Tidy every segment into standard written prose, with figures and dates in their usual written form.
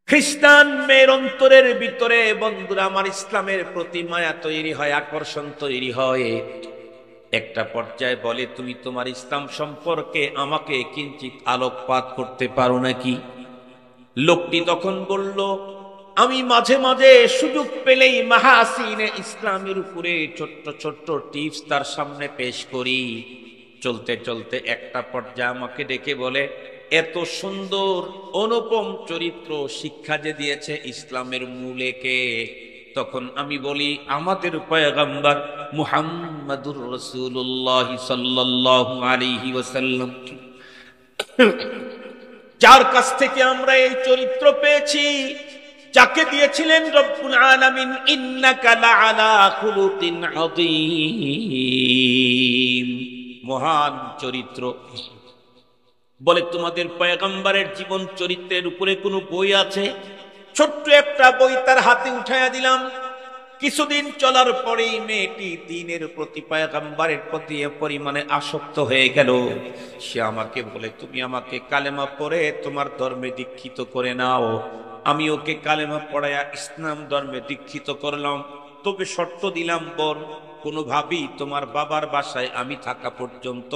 খ্রিস্টান মেয়ের অন্তরের ভিতরে বন্ধুরা আমার ইসলামের প্রতি মায়া তৈরি হয়, আকর্ষণ তৈরি হয়। একটা পর্যায়ে বলে, তুমি তোমার ইসলাম সম্পর্কে আমাকে কিঞ্চিত আলোকপাত করতে পারো নাকি? লোকটি তখন বলল, আমি মাঝে মাঝে সুযোগ পেলেই মাহাসিনে ইসলামের উপরে ছোট্ট ছোট্ট টিপস তার সামনে পেশ করি। চলতে চলতে একটা পর্যায়ে আমাকে ডেকে বলে, এত সুন্দর অনুপম চরিত্র শিক্ষা যে দিয়েছে ইসলামের মূলে কে? তখন আমি বলি, আমাদের পয়গম্বর মুহাম্মাদুর রাসূলুল্লাহ সাল্লাল্লাহু আলাইহি ওয়াসাল্লাম, যার কাছ থেকে আমরা এই চরিত্র পেয়েছি, যাকে দিয়েছিলেন রব্বুল আলামিন, ইন্নাকা লাআলা খুলুকিন আযীম, মহান চরিত্র। বলে, তোমাদের পয়গম্বরের জীবন চরিত্রের উপরে কোনো বই আছে? ছোট্ট একটা বই তার হাতে উঠাইয়া দিলাম। কিছুদিন চলার পরেই মেয়েটি দ্বীনের প্রতি, পয়গম্বরের প্রতি পরিমাণে আসক্ত হয়ে গেল। সে আমাকে বলে, তুমি আমাকে কালেমা পড়ে তোমার ধর্মে দীক্ষিত করে নাও। আমি ওকে কালেমা পড়াইয়া ইসলাম ধর্মে দীক্ষিত করলাম, তবে শর্ত দিলাম, বোন, কোনোভাবেই তোমার বাবার বাসায় আমি থাকা পর্যন্ত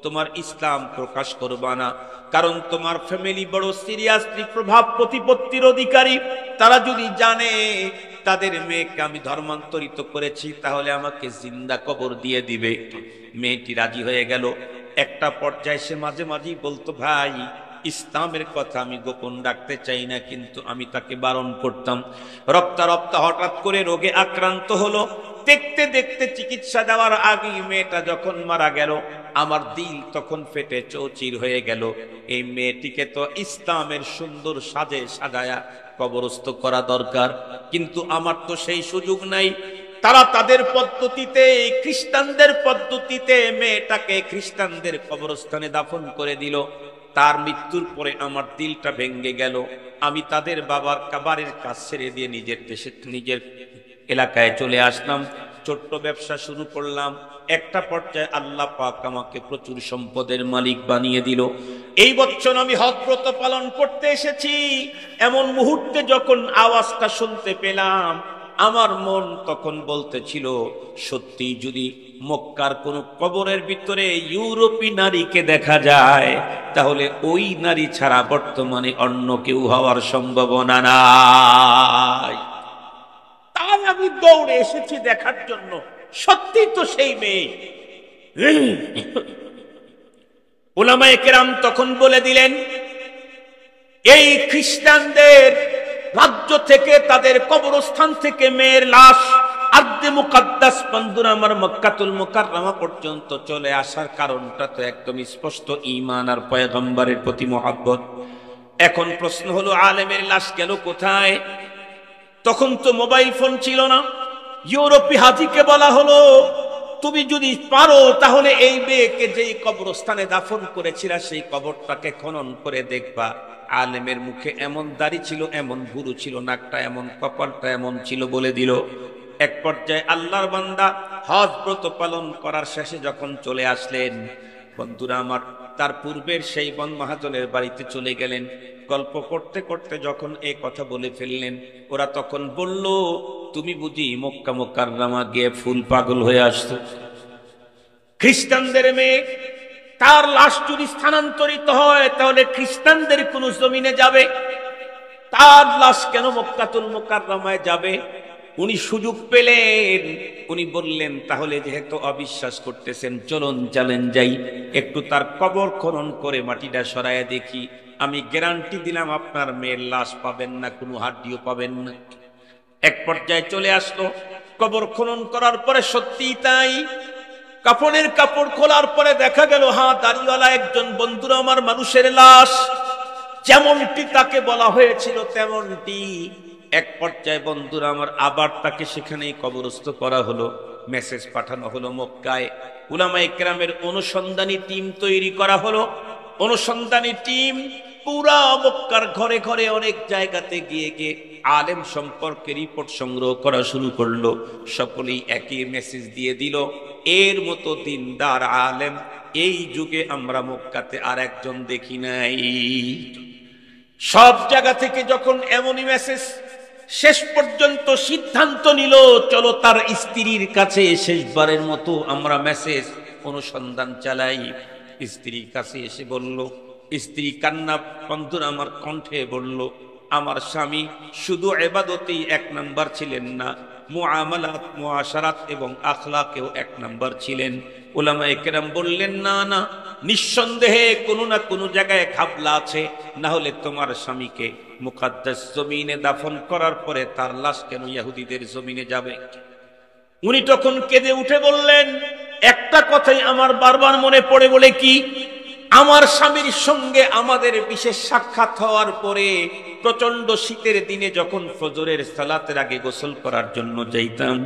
তোমার ইসলাম প্রকাশ করবা না। কারণ তোমার ফ্যামিলি বড় সিরিয়াসলি প্রভাব প্রতিপত্তির অধিকারী। তারা যদি জানে তাদের মেয়েকে আমি ধর্মান্তরিত করেছি, তাহলে আমাকে জিন্দা কবর দিয়ে দিবে। মেয়েটি রাজি হয়ে গেল। একটা পর্যায়ে সে মাঝে মাঝেই বলতো, ভাই, ইসলামের কথা আমি গোপন রাখতে চাই না, কিন্তু আমি তাকে বারণ করতাম। রপ্তা রপ্তা হঠাৎ করে রোগে আক্রান্ত হলো। দেখতে দেখতে চিকিৎসা দেওয়ার আগেই মেয়েটা যখন মারা গেল, আমার দিল তখন ফেটে চৌচির হয়ে গেল। এই মেয়েটিকে তো ইসলামের সুন্দর সাজে সাজায়া কবরস্থ করা দরকার, কিন্তু আমার তো সেই সুযোগ নাই। তারা তাদের পদ্ধতিতে, খ্রিস্টানদের পদ্ধতিতে মেয়েটাকে খ্রিস্টানদের কবরস্থানে দাফন করে দিল। তার মৃত্যুর পরে আমার দিলটা ভেঙে গেল। আমি তাদের বাবার বাড়ির কাজ ছেড়ে দিয়ে নিজের দেশে, নিজের এলাকায় চলে আসলাম। ছোট্ট ব্যবসা শুরু করলাম। একটা পর্যায়ে আল্লাহ পাক আমাকে প্রচুর সম্পদের মালিক বানিয়ে দিল। এই বছর আমি হজ ব্রত পালন করতে এসেছি। এমন মুহূর্তে যখন আওয়াজটা শুনতে পেলাম, আমার মন তখন বলতেছিল, সত্যি যদি মক্কার কোন কবরের ভিতরে ইউরোপী নারীকে দেখা যায়, তাহলে ওই নারী ছাড়া বর্তমানে অন্য কেউ হওয়ার সম্ভাবনা নাই। তাই আমি দৌড়ে এসেছি দেখার জন্য, সত্যি তো সেই মেয়ে। উলামায়ে কেরাম তখন বলে দিলেন, এই খ্রিস্টানদের রাজ্য থেকে, তাদের কবরস্থান থেকে মেয়ের লাশ আরদে মুকাদ্দাস বন্ধুরা আমার মক্কাতুল মুকাররমা পর্যন্ত চলে আসার কারণটা তো একদম স্পষ্ট, ঈমান আর পয়গম্বরের প্রতি মহব্বত। এখন প্রশ্ন হলো, আলেমের লাশ গেল কোথায়? তখন তো মোবাইল ফোন ছিল না। ইউরোপী হাজিকে বলা হলো, তুমি যদি পারো তাহলে এই মেয়েকে যেই কবরস্থানে দাফন করেছিলা সেই কবরটাকে খনন করে দেখবা। আলেমের মুখে এমন দাড়ি ছিল, এমন ভুরু ছিল, নাকটা এমন, কপালটা এমন ছিল, বলে দিল। এক পর্যায়ে আল্লাহর বান্দা হজ ব্রত পালন করার শেষে যখন চলে আসলেন, বন্ধুরা আমার, তার পূর্বের সেই বন মহাজনের বাড়িতে চলে গেলেন। গল্প করতে করতে যখন এই কথা বলে ফেললেন, ওরা তখন বলল, তুমি বুঝি মক্কা মুকাররমা গিয়ে ফুল পাগল হয়ে আসছো? খ্রিস্টানদের মেয়ে, তার লাশ যদি স্থানান্তরিত হয় তাহলে খ্রিস্টানদের কোন জমিনে যাবে, তার লাশ কেন মক্কাতুল মুকাররমায় যাবে? উনি সুযোগ পেলেন, উনি বললেন, তাহলে যেহেতু অবিশ্বাস করতেছেন, চলুন চলেন যাই, একটু তার কবর খনন করে মাটিটা সরাইয়া দেখি। আমি গ্যারান্টি দিলাম আপনার মেয়ের লাশ পাবেন না, কোনো হাড্ডিও পাবেন না। এক পর্যায়ে চলে আসলো। কবর খনন করার পরে সত্যিই তাই, কাফনের কাপড় খোলার পরে দেখা গেল, হ্যাঁ, দাড়িওয়ালা একজন বন্ধুরা আমার মানুষের লাশ, যেমনটি তাকে বলা হয়েছিল তেমনটি। এক পর্যায়ে বন্ধুরা আমার আবার তাকে সেখানেই কবরস্থ করা হলো। মেসেজ পাঠানো হলো মক্কায়। উলামায়ে কেরামের অনুসন্ধানী টিম তৈরি করা হলো। অনুসন্ধানী টিম পুরা মক্কার ঘরে ঘরে অনেক জায়গাতে গিয়ে গিয়ে আলেম সম্পর্কে রিপোর্ট সংগ্রহ করা শুরু করলো। সকলেই একই মেসেজ দিয়ে দিল, এর মতো দিনদার আলেম এই যুগে আমরা মক্কাতে আর একজন দেখি নাই। সব জায়গা থেকে যখন এমনই মেসেজ, শেষ পর্যন্ত সিদ্ধান্ত নিল চলো তার স্ত্রীর কাছে শেষবারের মতো আমরা মেসেজ অনুসন্ধান চালাই। স্ত্রীর কাছে এসে বলল, স্ত্রী কান্না বন্ধুর আমার কণ্ঠে বলল, আমার স্বামী শুধু ইবাদতেই এক নাম্বার ছিলেন না, মুআমালাত মুআশারাত এবং আখলাকেও এক নাম্বার ছিলেন। উলামায়ে কেরাম বললেন, না না, নিঃসন্দেহে কোনো না কোনো জায়গায় ঘাবলা আছে, না হলে তোমার স্বামীকে মুকাদ্দাস জমিনে দাফন করার পরে তার লাশ কেন ইহুদিদের জমিনে যাবে? উনি তখন কেঁদে উঠে বললেন, একটা কথাই আমার বারবার মনে পড়ে। বলে কি? আমার স্বামীর সঙ্গে আমাদের বিশেষ সাক্ষাৎ হওয়ার পরে প্রচন্ড শীতের দিনে যখন ফজরের সালাতের আগে গোসল করার জন্য যাইতাম,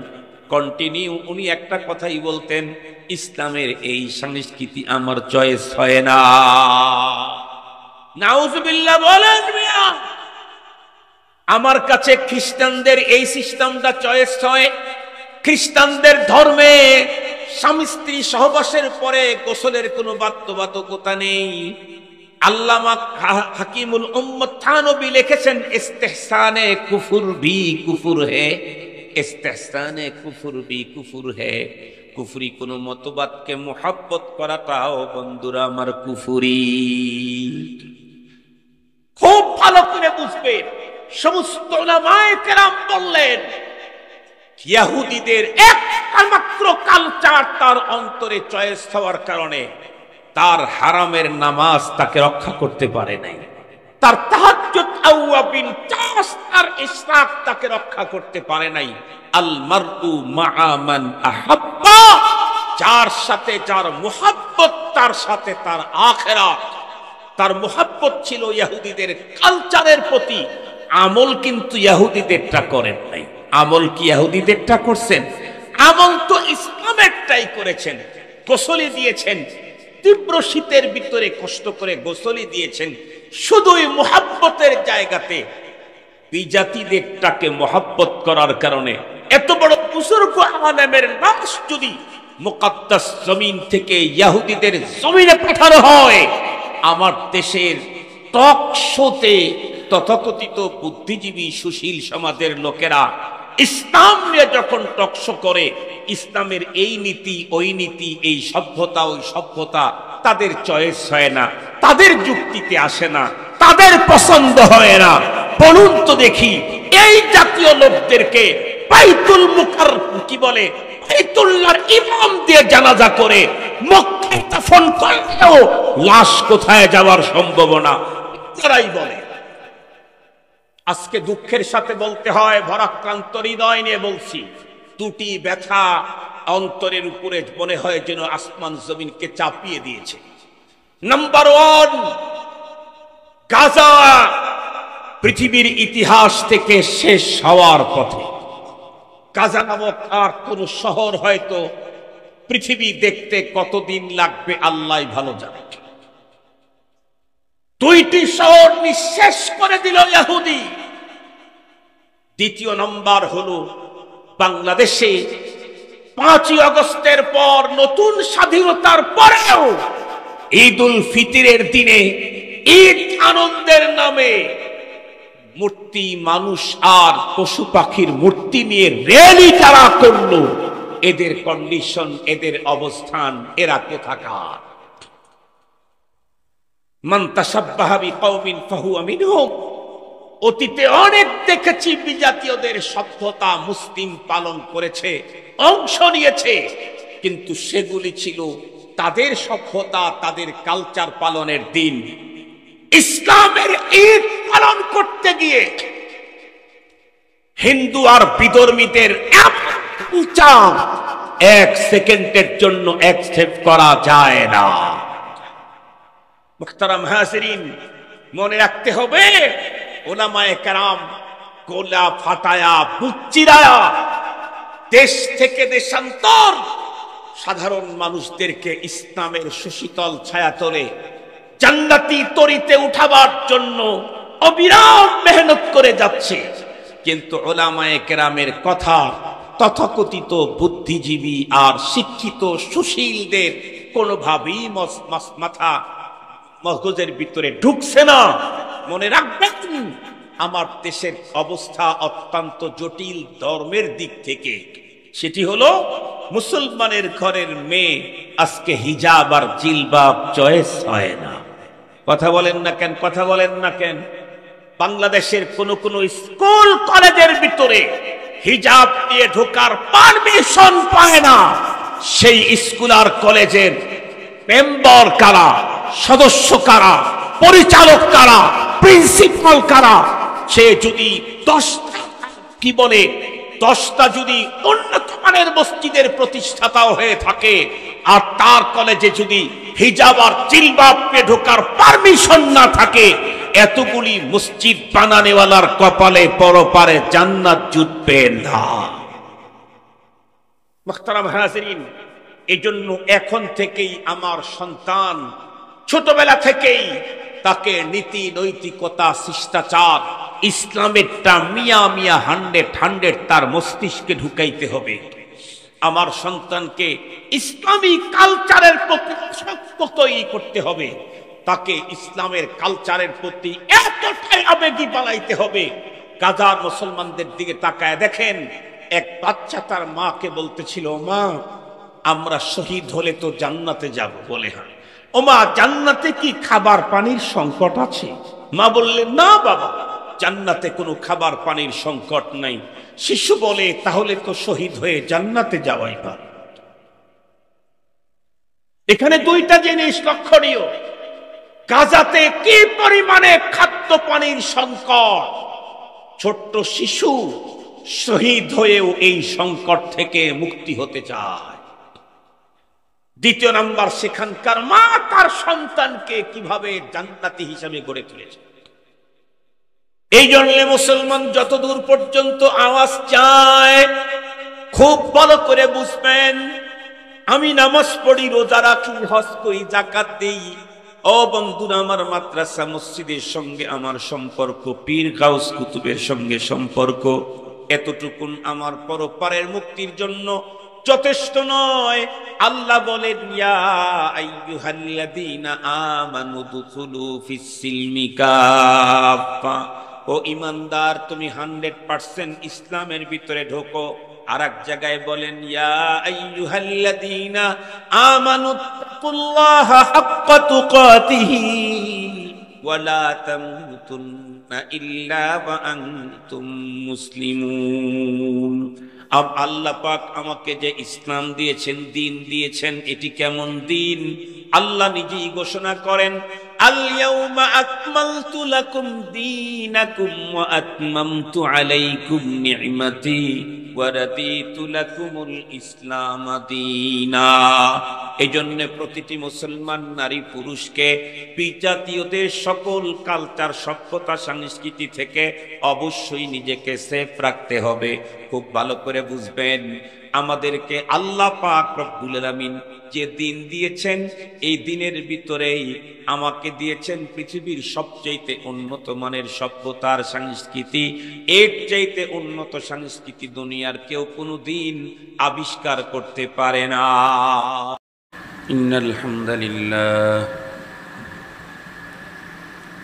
কন্টিনিউ উনি একটা কথাই বলতেন, ইসলামের এই সংস্কৃতি আমার চয়েস হয় না। নাউজুবিল্লাহ বলেন মিয়া। আমার কাছে খ্রিস্টানদের এই সিস্টেমটা চয়েস হয়। খ্রিস্টানদের ধর্মে স্বামী স্ত্রী সহবাসের পরে গোসলের কোনো বাধ্যবাধকতা নেই। আল্লামা হাকিমুল উম্মত থানবী লিখেছেন, ইস্তেহসানে কুফর ভি কুফর হে, ইস্তেহসানে কুফর ভি কুফর হে। কুফরি কোন মতবাদকে মোহাব্বত করাটাও বন্ধুরা আমার কুফরি। খুব ভালো করে বুঝবেন। সমস্ত উলামায়ে কেরাম বললেন, ইহুদিদের একটা মাত্র কালচার তার অন্তরে চয়েস হওয়ার কারণে তার হারামের নামাজ তাকে রক্ষা করতে পারে নাই, তার তাহাজ্জুদ আওয়াবিন তার ইশরাক তাকে রক্ষা করতে পারে নাই। আল মারউ মাআ মান আহাব্বা, যার সাথে যার মুহাব্বত তার সাথে তার আখিরাত। তার মুহাব্বত ছিল ইহুদিদের কালচারের প্রতি, আমল কিন্তু ইহুদিদেরটা করেন নাই। আমল কি ইহুদিদেরটা করছেন? আমল তো ইসলামেরটাই করেছেন। গোসলি দিয়েছেন, তীব্র শীতের ভিতরে কষ্ট করে গোসলি দিয়েছেন, শুধুই মুহাব্বতের জায়গাতে। বিজাতিদেরটাকে মুহাব্বত করার কারণে এত বড় বুজুর্গ আলেমের লাশ যদি মুকাদ্দাস জমিন থেকে ইহুদিদের জমিনে পাঠানো হয়, আমার দেশের টক শোতে তথাকথিত বুদ্ধিজীবী সুশীল সমাজের লোকেরা ইসলাম নিয়ে যখন টকশো করে, ইসলামের এই নীতি ওই নীতি, এই সভ্যতা ওই সভ্যতা তাদের চয়েস হয় না, তাদের যুক্তিতে আসে না, তাদের পছন্দ হয় না। বলুন তো দেখি, এই জাতীয় লোকদেরকে বাইতুল মুকাররম কি বলে, বাইতুল্লাহর ইমাম দিয়ে জানাজা করে মক্কায় দাফন করলেও লাশ কোথায় যাওয়ার সম্ভাবনা তারাই বলে। আজকে দুঃখের সাথে বলতে হয়, ভারাক্রান্ত হৃদয় নিয়ে বলছি, দুটি ব্যথা অন্তরের উপরে মনে হয় যেন আসমান জমিনকে চাপিয়ে দিয়েছে। নাম্বার ওয়ান, গাজা পৃথিবীর ইতিহাস থেকে শেষ হওয়ার পথে। গাজা নামক আর কোন শহর হয়তো পৃথিবী দেখতে কতদিন লাগবে আল্লাহ ভালো জানে। দুইটি শহর নিঃশেষ করে দিল ইহুদি। দ্বিতীয় নম্বর হলো, বাংলাদেশে 5ই আগস্টের পর নতুন স্বাধীনতার পরেও ঈদুল ফিতরের দিনে ঈদ আনন্দের নামে মূর্তি, মানুষ আর পশু পাখির মূর্তি নিয়ে র্যালি যারা করলো, এদের কন্ডিশন, এদের অবস্থান, এরা কোথাকার? মান তাশাব্বাহা বিকওমিন ফাহুয়া মিনহুম। অতীতে অনেক দেখেছি বিজাতীয়দের সভ্যতা মুসলিম পালন করেছে, অংশ নিয়েছে, কিন্তু সেগুলি ছিল তাদের সভ্যতা, তাদের কালচার পালনের দিন। ইসলামের ঈদ পালন করতে গিয়ে হিন্দু আর বিধর্মীদের এক সেকেন্ডের জন্য অ্যাকসেপ্ট করা যায় না। মুহতারাম হাজিরিন, মনে রাখতে হবে, উলামায়ে কেরাম গোলা ফাটায়া বুক চিরায়া দেশ থেকে দেশান্তর সাধারণ মানুষদেরকে ইসলামের সুশীতল ছায়াতলে জান্নাতি তরিতে উঠাবার জন্য অবিরাম মেহনত করে যাচ্ছে। কিন্তু উলামায়ে কেরামের কথা তথাকথিত বুদ্ধিজীবী আর শিক্ষিত সুশীলদের কোনোভাবেই মাথা মগজের ভিতরে ঢুকছে না। মনে রাখবেন আমার দেশের অবস্থা অত্যন্ত জটিল ধর্মের দিক থেকে। সেটি হলো মুসলমানের ঘরের মেয়ে আজকে হিজাব আর জিলবাব চয়েস হয় না। কথা বলেন না কেন? কথা বলেন না কেন? বাংলাদেশের কোন কোন স্কুল কলেজের ভিতরে হিজাব দিয়ে ঢোকার পারমিশন পায় না। সেই স্কুল আর কলেজের মেম্বার কারা, সদস্য কারা, পরিচালক কারা, প্রিন্সিপাল কারা? সে যদি 10টা যদি উন্নত মানের মসজিদের প্রতিষ্ঠাতাও হয়ে থাকে, আর তার কলেজে যদি হিজাব আর জিলবাব পরে ঢোকার পারমিশন না থাকে, এতগুলি মসজিদ বানানেওয়ালার কপালে পরপারে জান্নাত জুটবে না। মুহতারাম হাজিরিন, এজন্য এখন থেকেই আমার সন্তান ছোটবেলা থেকেই তাকে নীতি নৈতিকতা শিষ্টাচার ইসলামেরটা মিয়া মিয়া 100 তার মস্তিষ্কে ঢুকাইতে হবে। আমার সন্তানকে ইসলামী কালচারের প্রতি সচেতন করতে হবে। তাকে ইসলামের কালচারের প্রতি এতটাই আবেগী বানাইতে হবে। গাজার মুসলমানদের দিকে তাকায় দেখেন, এক বাচ্চা তার মাকে বলতেছিল, মা আমরা শহীদ হলে তো জান্নাতে যাব। বলে হ্যাঁ। ও মা, জান্নাতে কি খাবার পানির সংকট আছে? মা বললেন, না বাবা, জান্নাতে কোনো খাবার পানির সংকট নাই। শিশু বলে, তাহলে তো শহীদ হয়ে জান্নাতে যাওয়াই পারে। এখানে দুইটা জিনিস লক্ষণীয়। গাজাতে কি পরিমাণে খাদ্য পানির সংকট, ছোট্ট শিশু শহীদ হয়েও এই সংকট থেকে মুক্তি হতে চায়। দ্বিতীয় নাম্বার, সেখানকার মা তার সন্তানকে কিভাবে জান্নাতি হিসাবে গড়ে তুলেছে। এই জন্য মুসলমান যতদূর পর্যন্ত আওয়াজ চায়, খুব ভালো করে বুঝবেন। আমি নামাজ পড়ি, রোজা রাখি, হজ করি, যাকাত দেই। ও বন্ধুরা, আমার মাদ্রাসা মসজিদের সঙ্গে আমার সম্পর্ক, পীর গাউস কুতুবের সঙ্গে সম্পর্ক, এতটুকুন আমার পরপারের মুক্তির জন্য যথেষ্ট নয়। আল্লাহ বলেন, ইয়া আইয়ুহাল্লাযীনা আমানু দুখুলু ফিস-সিলমি কাফা। ও ঈমানদার, তুমি 100% ইসলামের ভিতরে ঢোকো। আর এক জায়গায় বলেন, ইয়া আইয়ুহাল্লাযীনা আমানু তাকুল্লাহা হাক্কা তুকাতিহি ওয়া লা তামুতুন্না ইল্লা ওয়া আনতুম মুসলিমুন। আল্লাহ পাক আমাকে যে ইসলাম দিয়েছেন, দিন দিয়েছেন, এটি কেমন দিন? আল্লাহ নিজেই ঘোষণা করেন, আল ইয়াউমা আকমালতু লাকুম দীনাকুম ওয়া আতমামতু আলাইকুম নি'মাতি ওয়া রাদিতু লাকুমুল ইসলাম দীনা। এজন্য প্রতিটি মুসলমান নারী পুরুষকে বিজাতীয়দের সকল কালচার, সভ্যতা, সংস্কৃতি থেকে অবশ্যই নিজেকে সেফ রাখতে হবে। খুব ভালো করে বুঝবেন, আমাদেরকে আল্লাহ পাক রব্বুল আলামিন যে দিন দিয়েছেন, এই দিনের ভিতরেই আমাকে দিয়েছেন পৃথিবীর সবচেয়ে উন্নত মানের সভ্যতার সংস্কৃতি। এর চাইতে উন্নত সংস্কৃতি দুনিয়ার কেউ কোনোদিন আবিষ্কার করতে পারে না। ইন্নাল হামদালিল্লাহ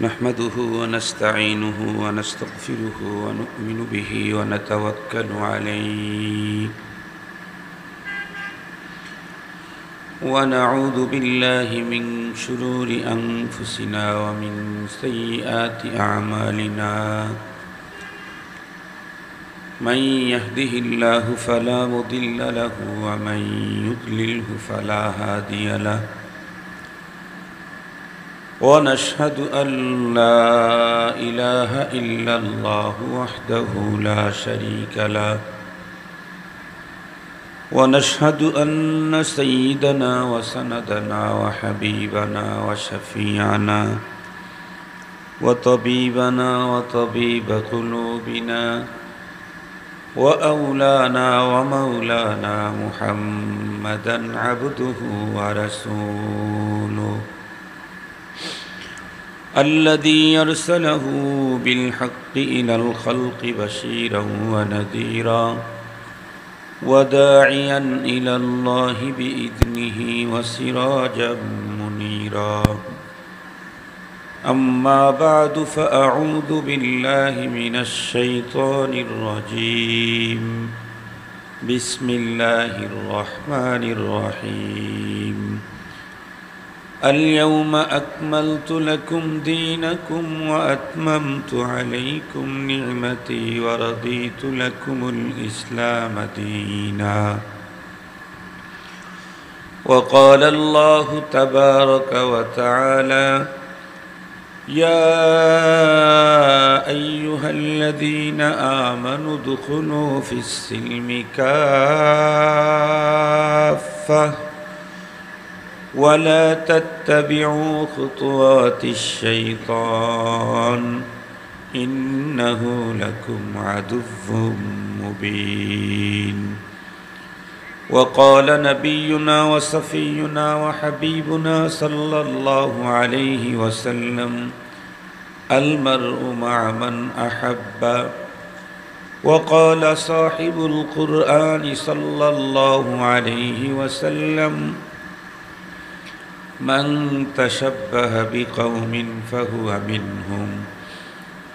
নাহমাদুহু ওয়া নাস্তাঈনুহু ওয়া নাস্তাগফিরুহু ওয়া নু'মিনু বিহি ওয়া নাতাওয়াক্কালু আলাইহি ওয়া নাউযু বিল্লাহি মিন শুরুরি আনফুসিনা ওয়া মিন সাইয়্যাতি আ'মালিনা। من يهده الله فلا مضل له ومن يضلله فلا هادي له ونشهد أن لا إله إلا الله وحده لا شريك له ونشهد أن سيدنا وسندنا وحبيبنا وشفيعنا وطبيبنا وطبيب قلوبنا وأولانا ومولانا محمدا عبده ورسوله الذي أرسله بالحق إلى الخلق بشيرا ونذيرا وداعيا إلى الله بإذنه وسراجا منيرا. أما بعد فأعوذ بالله من الشيطان الرجيم بسم الله الرحمن الرحيم اليوم أكملت لكم دينكم وأتممت عليكم نعمتي ورضيت لكم الإسلام دينا وقال الله تبارك وتعالى يا أيها الذين آمنوا ادخلوا في السلم كافة ولا تتبعوا خطوات الشيطان إنه لكم عدو مبين وقال نبينا وصفينا وحبيبنا صلى الله عليه وسلم المرء مع من أحب وقال صاحب القرآن صلى الله عليه وسلم من تشبه بقوم فهو منهم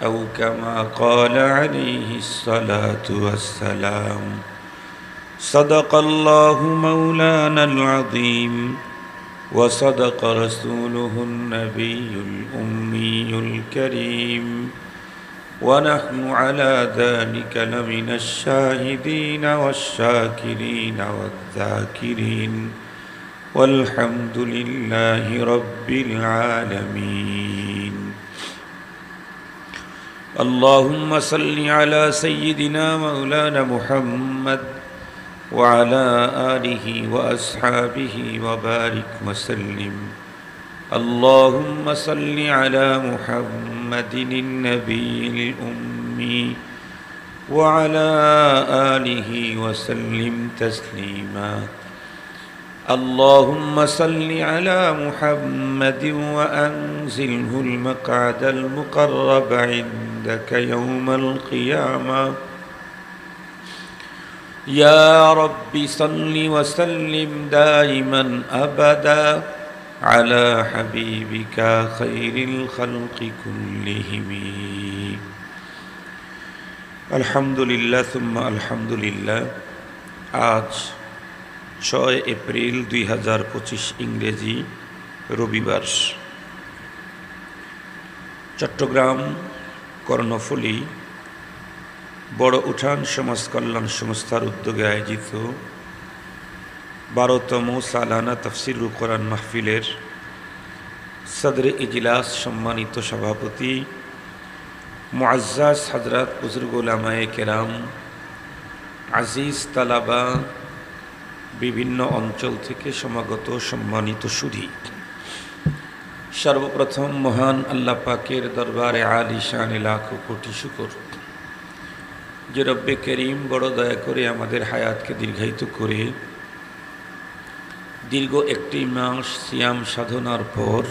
أو كما قال عليه الصلاة والسلام صدق الله مولانا العظيم وصدق رسوله النبي الأمي الكريم ونحن على ذلك لمن الشاهدين والشاكرين والذاكرين والحمد لله رب العالمين اللهم صل على سيدنا مولانا محمد وعلى آله وأصحابه وبارك وسلم اللهم صل على محمد النبي الأمي وعلى آله وسلم تسليما اللهم صل على محمد وأنزله المقعد المقرب عندك يوم القيامة يا رب صل وسلم دائما أبدا على حبيبك خير الخلق كلهم الحمد لله ثم الحمد لله আজ 6 এপ্রিল 2025 ইংরেজি রবিবার চট্টগ্রাম কর্ণফুলী বড় উঠান সমাজ কল্যাণ সংস্থার উদ্যোগে আয়োজিত 12তম সালানা তাফসিরুল কোরআন মাহফিলের সদরে ইজলাস সম্মানিত সভাপতি মুআজ্জাজ হযরত বুজুর্গ উলামায়ে কেরাম আজিজ তালাবা বিভিন্ন অঞ্চল থেকে সমাগত সম্মানিত সুধী সর্বপ্রথম মহান আল্লাহ পাকের দরবারে আলিশান লাখো কোটি শুকর যে রব্বে করিম বড় দয়া করে আমাদের হায়াতকে দীর্ঘায়িত করে দীর্ঘ একটি মাস সিয়াম সাধনার পর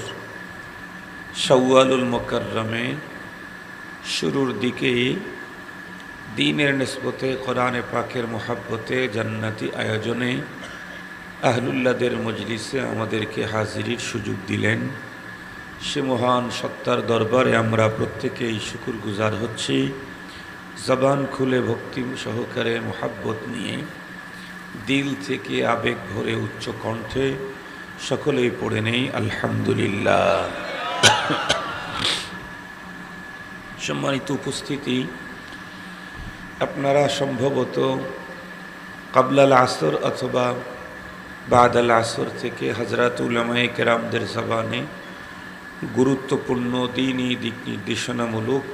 শাওয়ালুল মুকাররমে শুরুর দিকে দ্বীনের নিসবতে কোরআনে পাকের মোহাব্বতে জান্নাতি আয়োজনে আহলুল্লাহদের মজলিসে আমাদেরকে হাজিরির সুযোগ দিলেন সে মহান সত্তার দরবারে আমরা প্রত্যেকেই শুকরগুজার হচ্ছি জবান খুলে ভক্তি সহকারে মোহাব্বত নিয়ে দিল থেকে আবেগ ভরে উচ্চ কণ্ঠে সকলেই পড়ে নেই আলহামদুলিল্লাহ। সম্মানিত উপস্থিতি, আপনারা সম্ভবত কাবলাল আসর অথবা বাদাল আসর থেকে হযরত উলামায়ে কেরামদের জবানে গুরুত্বপূর্ণ দ্বীনি দিক নির্দেশনামূলক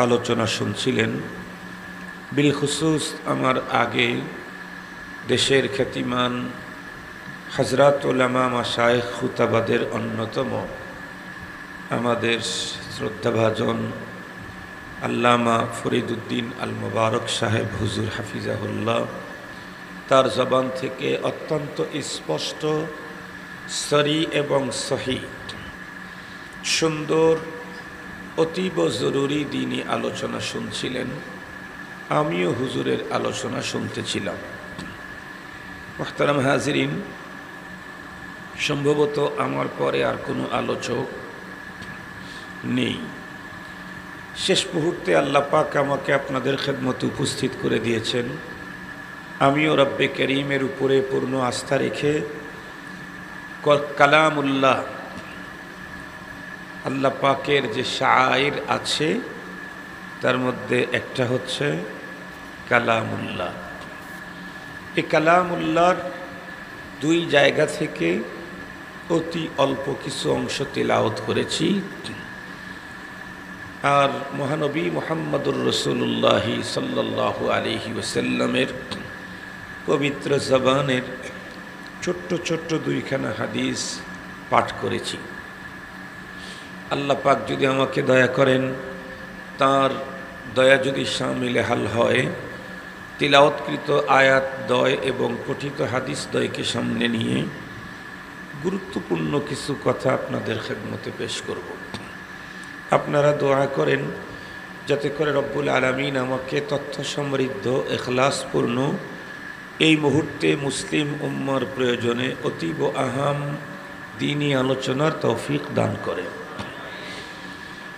আলোচনা শুনছিলেন। বিলখুসুস আমার আগে দেশের খ্যাতিমান হযরত উলামা মাশায়েখ খুতাবাদের অন্যতম আমাদের শ্রদ্ধাভাজন আল্লামা ফরিদউদ্দিন আল মুবারক সাহেব হুজুর হাফিজাহুল্লাহ তার জবান থেকে অত্যন্ত স্পষ্ট সরি এবং সহি সুন্দর অতীব জরুরি দ্বীনি আলোচনা শুনছিলেন। আমিও হুজুরের আলোচনা শুনতেছিলাম। মুহতারাম হাজিরিন, সম্ভবত আমার পরে আর কোনো আলোচক নেই। শেষ মুহূর্তে আল্লাহ পাক আমাকে আপনাদের খেদমতে উপস্থিত করে দিয়েছেন। আমিও রব্বে করিমের উপরে পূর্ণ আস্থা রেখে কালামুল্লাহ, আল্লাহ পাকের যে শায়ের আছে তার মধ্যে একটা হচ্ছে কালামুল্লাহ। এই কালামুল্লাহর দুই জায়গা থেকে অতি অল্প কিছু অংশ তিলাওয়াত করেছি। আর মহানবী মুহাম্মদুর রাসূলুল্লাহ সাল্লাল্লাহু আলাইহি ওয়াসাল্লামের পবিত্র জবানের ছোট্ট ছোট্ট দুইখানা হাদিস পাঠ করেছি। আল্লাহ পাক যদি আমাকে দয়া করেন, তার দয়া যদি শামিলে হাল হয়, তিলাওয়াতকৃত আয়াত দয় এবং পঠিত হাদিস দয়কে সামনে নিয়ে গুরুত্বপূর্ণ কিছু কথা আপনাদের খেদমতে পেশ করব। আপনারা দোয়া করেন যাতে করে রব্বুল আলামিন আমাকে তথ্য সমৃদ্ধ ইখলাসপূর্ণ এই মুহূর্তে মুসলিম উম্মার প্রয়োজনে অতীব আহাম দ্বীনি আলোচনার তৌফিক দান করেন।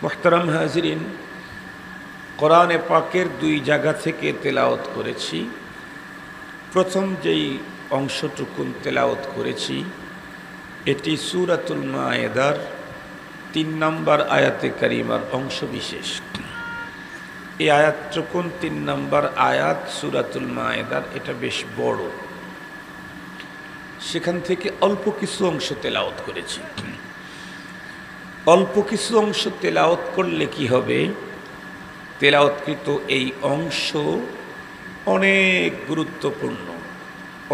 মুহতারাম হাজিরিন, কোরআনে পাকের দুই জায়গা থেকে তেলাওয়াত করেছি। প্রথম যেই অংশটুকুন তেলাওয়াত করেছি এটি সূরাতুল মায়েদার ৩ নম্বর আয়াতে কারিমার অংশ বিশেষ। এই আয়াতটুকুন ৩ নম্বর আয়াত সূরাতুল মায়েদার, এটা বেশ বড়। সেখান থেকে অল্প কিছু অংশ তেলাওয়াত করেছি। অল্প কিছু অংশ তেলাওয়াত করলে কি হবে, তেলাওয়াতকৃত এই অংশ অনেক গুরুত্বপূর্ণ,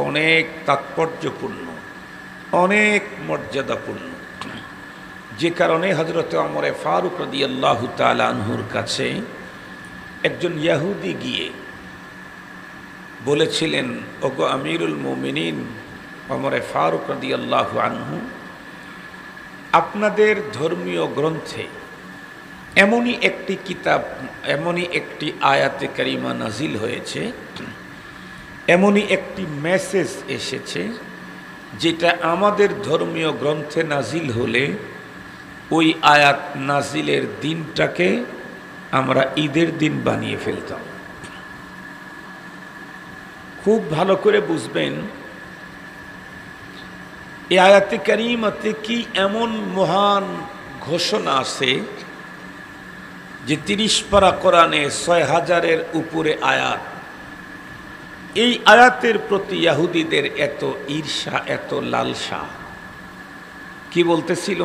অনেক তাৎপর্যপূর্ণ, অনেক মর্যাদাপূর্ণ। যে কারণে হযরত ওমর ফারুক রাদিয়াল্লাহু তাআলা আনহুর কাছে একজন ইহুদি গিয়ে বলেছিলেন, ওগো আমিরুল মুমিনিন ওমর ফারুক রাদিয়াল্লাহু আনহু, আপনাদের ধর্মীয় গ্রন্থে এমনই একটি কিতাব, এমনই একটি আয়াতে কারিমা নাজিল হয়েছে, এমনই একটি মেসেজ এসেছে যেটা আমাদের ধর্মীয় গ্রন্থে নাজিল হলে ওই আয়াত নাজিলের দিনটাকে আমরা ঈদের দিন বানিয়ে ফেলতাম। খুব ভালো করে বুঝবেন এই আয়াতে কারিমাতে কি এমন মহান ঘোষণা আছে যে ৩০ পারা কোরআনে ৬,০০০-এর উপরে আয়াত। এই আয়াতের প্রতি ইহুদিদের এত ঈর্ষা, এত লালসা। কি বলতেছিল,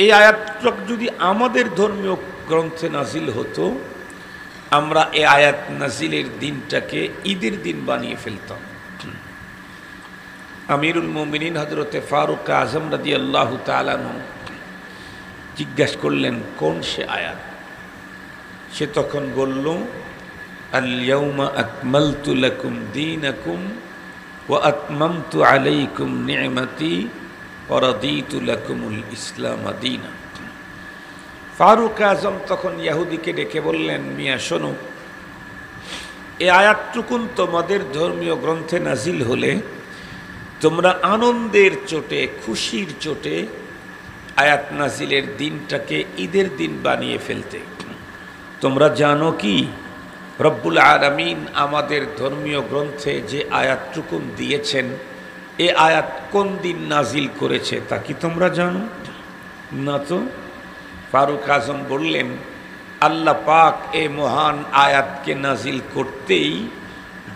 এই আয়াতটা যদি আমাদের ধর্মীয় গ্রন্থে নাজিল হতো, আমরা এই আয়াত নাজিলের দিনটাকে ঈদের দিন বানিয়ে ফেলতাম। আমিরুল মুমিনিন হযরতে ফারুক আযম রাদিয়াল্লাহু তাআলা আনহু জিজ্ঞাসা করলেন, কোন সে আয়াত? সে তখন বলল, আল ইয়াউমা আকমালতু লাকুম দীনাকুম ওয়া আতমামতু আলাইকুম নি'মাতি ওয়া রাদিতু লাকুমুল ইসলাম দীনা। ফারুক আযম তখন ইহুদিকে ডেকে বললেন, মিয়া শোনো, এই আয়াতটুকুন তোমাদের ধর্মীয় গ্রন্থে নাজিল হলে তোমরা আনন্দের চোটে, খুশির চোটে আয়াত নাজিলের দিনটাকে ঈদের দিন বানিয়ে ফেলতে। তোমরা জানো কি রব্বুল আলামিন আমাদের ধর্মীয় গ্রন্থে যে আয়াতটুকুন দিয়েছেন, এ আয়াত কোন দিন নাজিল করেছে তা কি তোমরা জানো না? তো ফারুক আজম বললেন, আল্লাহ পাক এ মহান আয়াতকে নাজিল করতেই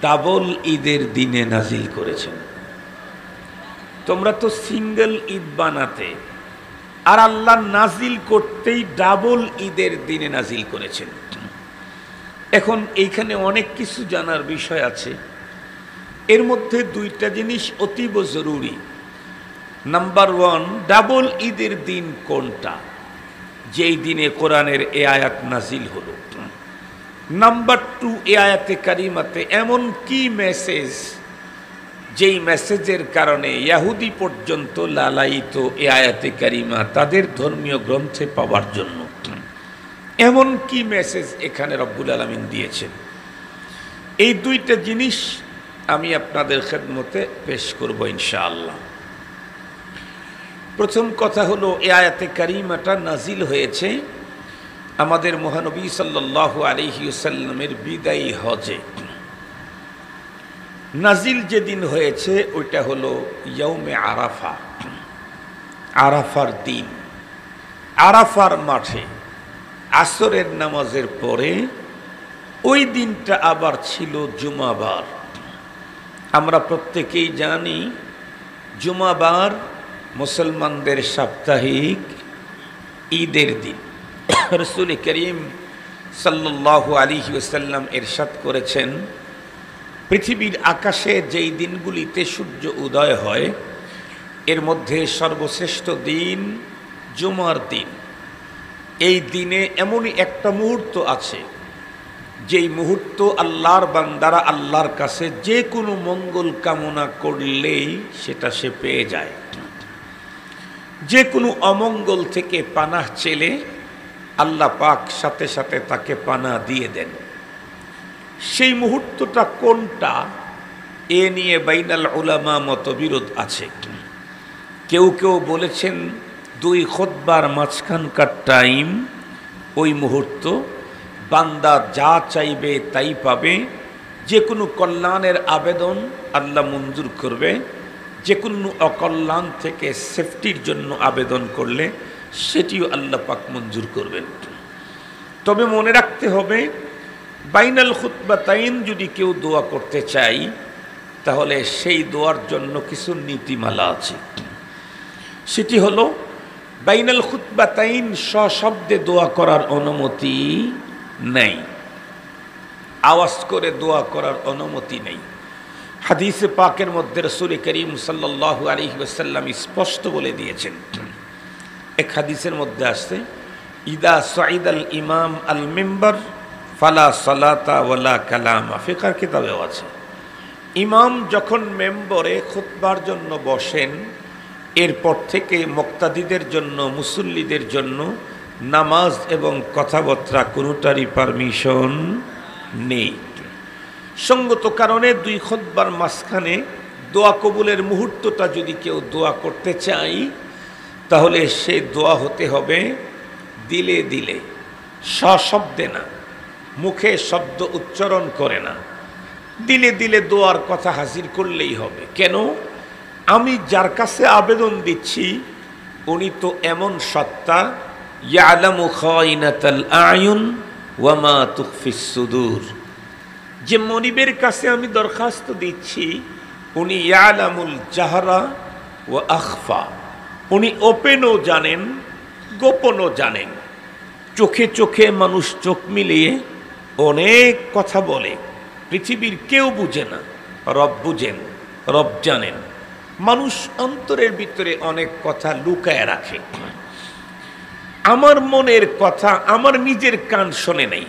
ডাবল ঈদের দিনে নাজিল করেছেন। তোমরা তো সিঙ্গেল ঈদ বানাতে, আর আল্লাহ নাজিল করতেই ডাবল ঈদের দিনে নাজিল করেছেন। এখন এইখানে অনেক কিছু জানার বিষয় আছে। এর মধ্যে দুইটা জিনিস অতীব জরুরি। নাম্বার 1, ডাবল ঈদের দিন কোনটা, যেই দিনে কোরআনের এ আয়াত নাজিল হলো। নাম্বার 2, এ আয়াতে কারিমাতে এমন কি মেসেজ, যেই মেসেজের কারণে ইহুদি পর্যন্ত লালায়িত এ আয়াতে কারিমা তাদের ধর্মীয় গ্রন্থে পাওয়ার জন্য। এমন কি মেসেজ এখানে রব্বুল আলামিন দিয়েছেন। এই দুইটা জিনিস আমি আপনাদের খেদমতে পেশ করব ইনশাআল্লাহ। প্রথম কথা হলো এই আয়াতে কারিমাটা নাজিল হয়েছে আমাদের মহানবী সাল্লাল্লাহু আলাইহি ওয়াসাল্লামের বিদায়ী হজে। নাজিল যেদিন হয়েছে ওইটা হলো ইয়াউমে আরাফা, আরাফার দিন। আরাফার মাঠে আসরের নামাজের পরে ওই দিনটা আবার ছিল জুমাবার। আমরা প্রত্যেকেই জানি জুমাবার মুসলমানদের সাপ্তাহিক ঈদের দিন। রাসূল করিম সাল্লাল্লাহু আলাইহি ওয়াসাল্লাম ইরশাদ করেছেন, পৃথিবীর আকাশে যেই দিনগুলিতে সূর্য উদয় হয় এর মধ্যে সর্বশ্রেষ্ঠ দিন জুমার দিন। এই দিনে এমনই একটা মুহূর্ত আছে যেই মুহূর্ত আল্লাহর বান্দারা আল্লাহর কাছে যে কোনো মঙ্গল কামনা করলেই সেটা সে পেয়ে যায়। যে কোনো অমঙ্গল থেকে পানাহ চেলে আল্লাহ পাক সাথে সাথে তাকে পানাহ দিয়ে দেন। সেই মুহূর্তটা কোনটা এ নিয়ে বাইনাল উলামা মতবিরোধ আছে। কেউ কেউ বলেছেন 2 খুতবার মাঝখানকার টাইম, ওই মুহূর্ত বান্দা যা চাইবে তাই পাবে। যে কোনো কল্যাণের আবেদন আল্লাহ মঞ্জুর করবে, যে কোনো অকল্যাণ থেকে সেফটির জন্য আবেদন করলে সেটিও আল্লাহ পাক মঞ্জুর করবেন। তবে মনে রাখতে হবে বাইনাল খুতবাতাইন যদি কেউ দোয়া করতে চাই তাহলে সেই দোয়ার জন্য কিছু নীতিমালা আছে। সেটি হলো বাইনাল খুতবাতাইন সশব্দে দোয়া করার অনুমতি নেই, আওয়াজ করে দোয়া করার অনুমতি নেই। হাদিসে পাকের মধ্যে রাসূল করিম সাল্লাল্লাহু আলাইহি ওয়াসাল্লাম স্পষ্ট বলে দিয়েছেন। এক হাদিসের মধ্যে আসছে, ইদা সাইদাল ইমাম আল মিম্বার ফালা সালাতা ওয়ালা কালামা। ফিকহের কিতাবেও আছে, ইমাম যখন মেম্বরে খুতবার জন্য বসেন এরপর থেকে মুক্তাদিদের জন্য, মুসল্লিদের জন্য নামাজ এবং কথাবার্তা কোনোটারই পারমিশন নেই। সঙ্গত কারণে 2 খুতবার মাঝখানে দোয়া কবুলের মুহূর্তটা যদি কেউ দোয়া করতে চাই তাহলে সে দোয়া হতে হবে দিলে দিলে, সশব্দে না, মুখে শব্দ উচ্চারণ করে না, দিলে দিলে দোয়ার কথা হাজির করলেই হবে। কেন? আমি যার কাছে আবেদন দিচ্ছি উনি তো এমন সত্তা, ইয়ালামু খাইনাতাল আয়ুন ওয়া মা তুখফিস সুদূর। যে মনিবের কাছে আমি দরখাস্ত দিচ্ছি উনি ইয়ালামুল জাহরা ওয়া আখফা, উনি ওপেনও জানেন গোপনও জানেন। চোখে চোখে মানুষ চোখ মিলিয়ে অনেক কথা বলে, পৃথিবীর কেউ বুঝে না, রব বুঝেন, রব জানেন। মানুষ অন্তরের ভিতরে অনেক কথা লুকায় রাখে। আমার মনের কথা আমার নিজের কান শোনে নাই,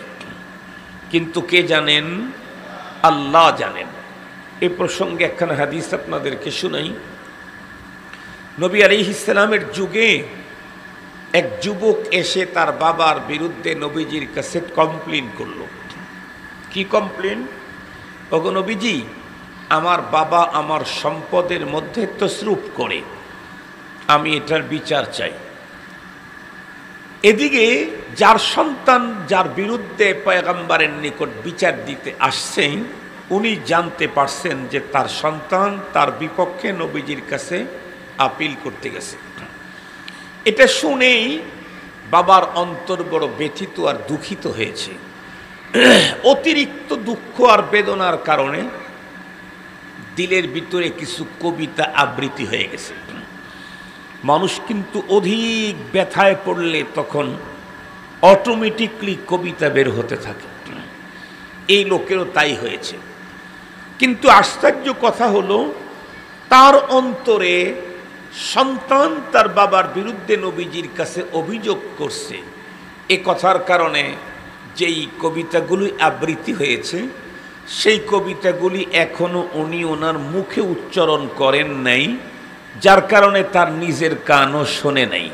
কিন্তু কে জানেন? আল্লাহ জানেন। এই প্রসঙ্গে একখানা হাদিস আপনাদেরকে শুনাই। নবী আলাইহিস সালামের যুগে এক যুবক এসে তার বাবার বিরুদ্ধে নবীজির কাছে কমপ্লেন করলো। কি কমপ্লেন? ওগো নবীজি, আমার বাবা আমার সম্পদের মধ্যে তসরুফ করে, আমি এটার বিচার চাই। এদিকে যার সন্তান যার বিরুদ্ধে পয়গম্বরের নিকট বিচার দিতে আসছেন উনি জানতে পারছেন যে তার সন্তান তার বিপক্ষে নবীজির কাছে আপিল করতে গেছে। এটা শুনেই বাবার অন্তর বড় ব্যথিত আর দুঃখিত হয়েছে। অতিরিক্ত দুঃখ আর বেদনার কারণে দিলের ভিতরে কিছু কবিতা আবৃত্তি হয়ে গেছে। মানুষ কিন্তু অধিক ব্যথায় পড়লে তখন অটোমেটিকলি কবিতা বের হতে থাকে। এই লোকেরও তাই হয়েছে। কিন্তু আশ্চর্য কথা হলো তার অন্তরে সন্তান তার বাবার বিরুদ্ধে নবীজির কাছে অভিযোগ করছে, এ কথার কারণে যেই কবিতাগুলি আবৃত্তি হয়েছে সেই কবিতাগুলি এখনো উনি ওনার মুখে উচ্চারণ করেন নাই, যার কারণে তার নিজের কানও শোনে নাই।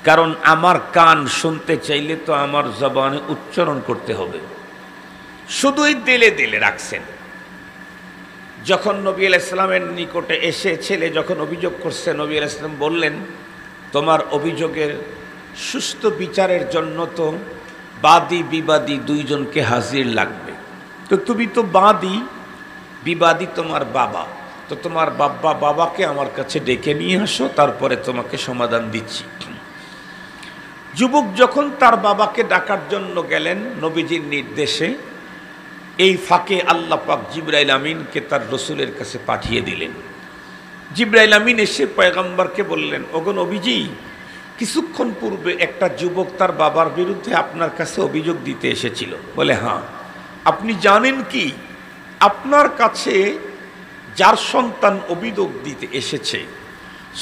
কারণ আমার কান শুনতে চাইলে তো আমার জবানে উচ্চারণ করতে হবে। শুধুই দিলে দিলে রাখছেন। যখন নবী আলাইহিস সালামের নিকটে এসে ছেলে যখন অভিযোগ করছে, নবী আলাইহিস সালাম বললেন, তোমার অভিযোগের সুস্থ বিচারের জন্য তো বাদী বিবাদী দুইজনকে হাজির লাগবে। তো তুমি তো বাদী, বিবাদী তোমার বাবা, তো তোমার বাবাকে আমার কাছে ডেকে নিয়ে আসো, তারপরে তোমাকে সমাধান দিচ্ছি। যুবক যখন তার বাবাকে ডাকার জন্য গেলেন নবীজির নির্দেশে, এই ফাঁকে আল্লাহ পাক জিবরাইল আমিনকে তার রসুলের কাছে পাঠিয়ে দিলেন। জিবরাইল আমিন এসে পয়গম্বরকে বললেন, ওগো নবীজি, কিছুক্ষণ পূর্বে একটা যুবক তার বাবার বিরুদ্ধে আপনার কাছে অভিযোগ দিতে এসেছিল। বলে, হ্যাঁ। আপনি জানেন কি, আপনার কাছে যার সন্তান অভিযোগ দিতে এসেছে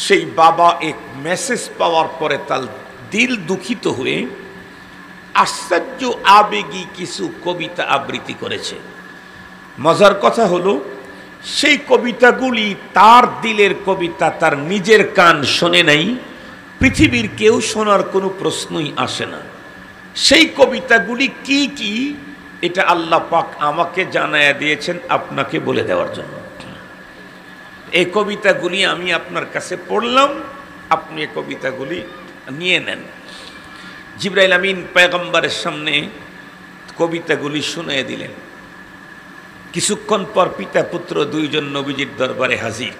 সেই বাবা এক মেসেজ পাওয়ার পরে তার দিল দুঃখিত হয়ে আশ্চর্য আবেগী কিছু কবিতা আবৃত্তি করেছে। মজার কথা হলো, সেই কবিতাগুলি তার দিলের কবিতা, তার নিজের কান শোনে নাই, পৃথিবীর কেউ শোনার কোনো প্রশ্নই আসে না। সেই কবিতাগুলি কি কি এটা আল্লাহ পাক আমাকে জানায়া দিয়েছেন আপনাকে বলে দেওয়ার জন্য। এই কবিতাগুলি আমি আপনার কাছে পড়লাম, আপনি এই কবিতাগুলি নিয়ে নেন। জিবরাইল আমিন পয়গম্বরের সামনে কবিতাগুলি শুনিয়ে দিলেন। কিছুক্ষণ পর পিতা পুত্র দুইজন নবীজির দরবারে হাজির।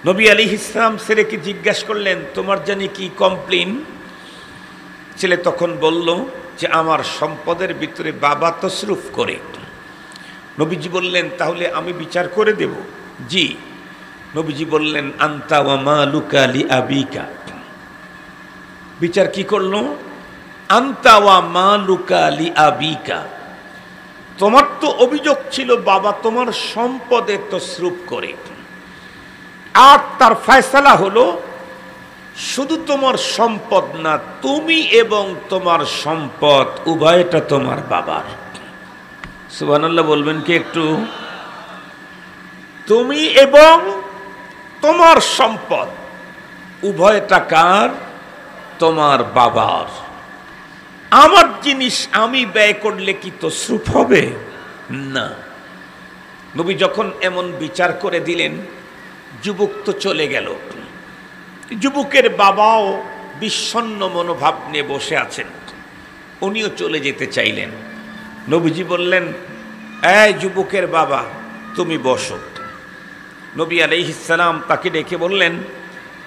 নবী আলাইহিস সালাম ছেলেকে জিজ্ঞাসা করলেন, তোমার জানি কি কমপ্লেইন? ছেলে তখন বলল যে আমার সম্পদের ভিতরে বাবা তসরুফ করে। নবীজি বললেন, তাহলে আমি বিচার করে দেব? জি। নবীজি বললেন, আনতা ওয়া মালুকা লি আবিকা। বিচার কি করলো? আনতা ওয়া মালুকা লি আবিকা। তোমার তো অভিযোগ ছিল বাবা তোমার সম্পদে তসরুফ করে, আর তার ফয়সালা হলো শুধু তোমার সম্পদ না, তুমি এবং তোমার সম্পদ উভয়টা তোমার বাবার। সুবহানাল্লাহ বলবেন কি একটু? তুমি এবং তোমার সম্পদ উভয়টা কার? তোমার বাবার। আমার জিনিস আমি ব্যয় করলে কি তসরুফ হবে? না। নবী যখন এমন বিচার করে দিলেন, যুবক তো চলে গেল। যুবকের বাবাও বিষণ্ণ মনোভাব নিয়ে বসে আছেন, উনিও চলে যেতে চাইলেন। নবীজি বললেন, এই যুবকের বাবা, তুমি বসো। নবী আলাইহিস সালাম তাকে ডেকে বললেন,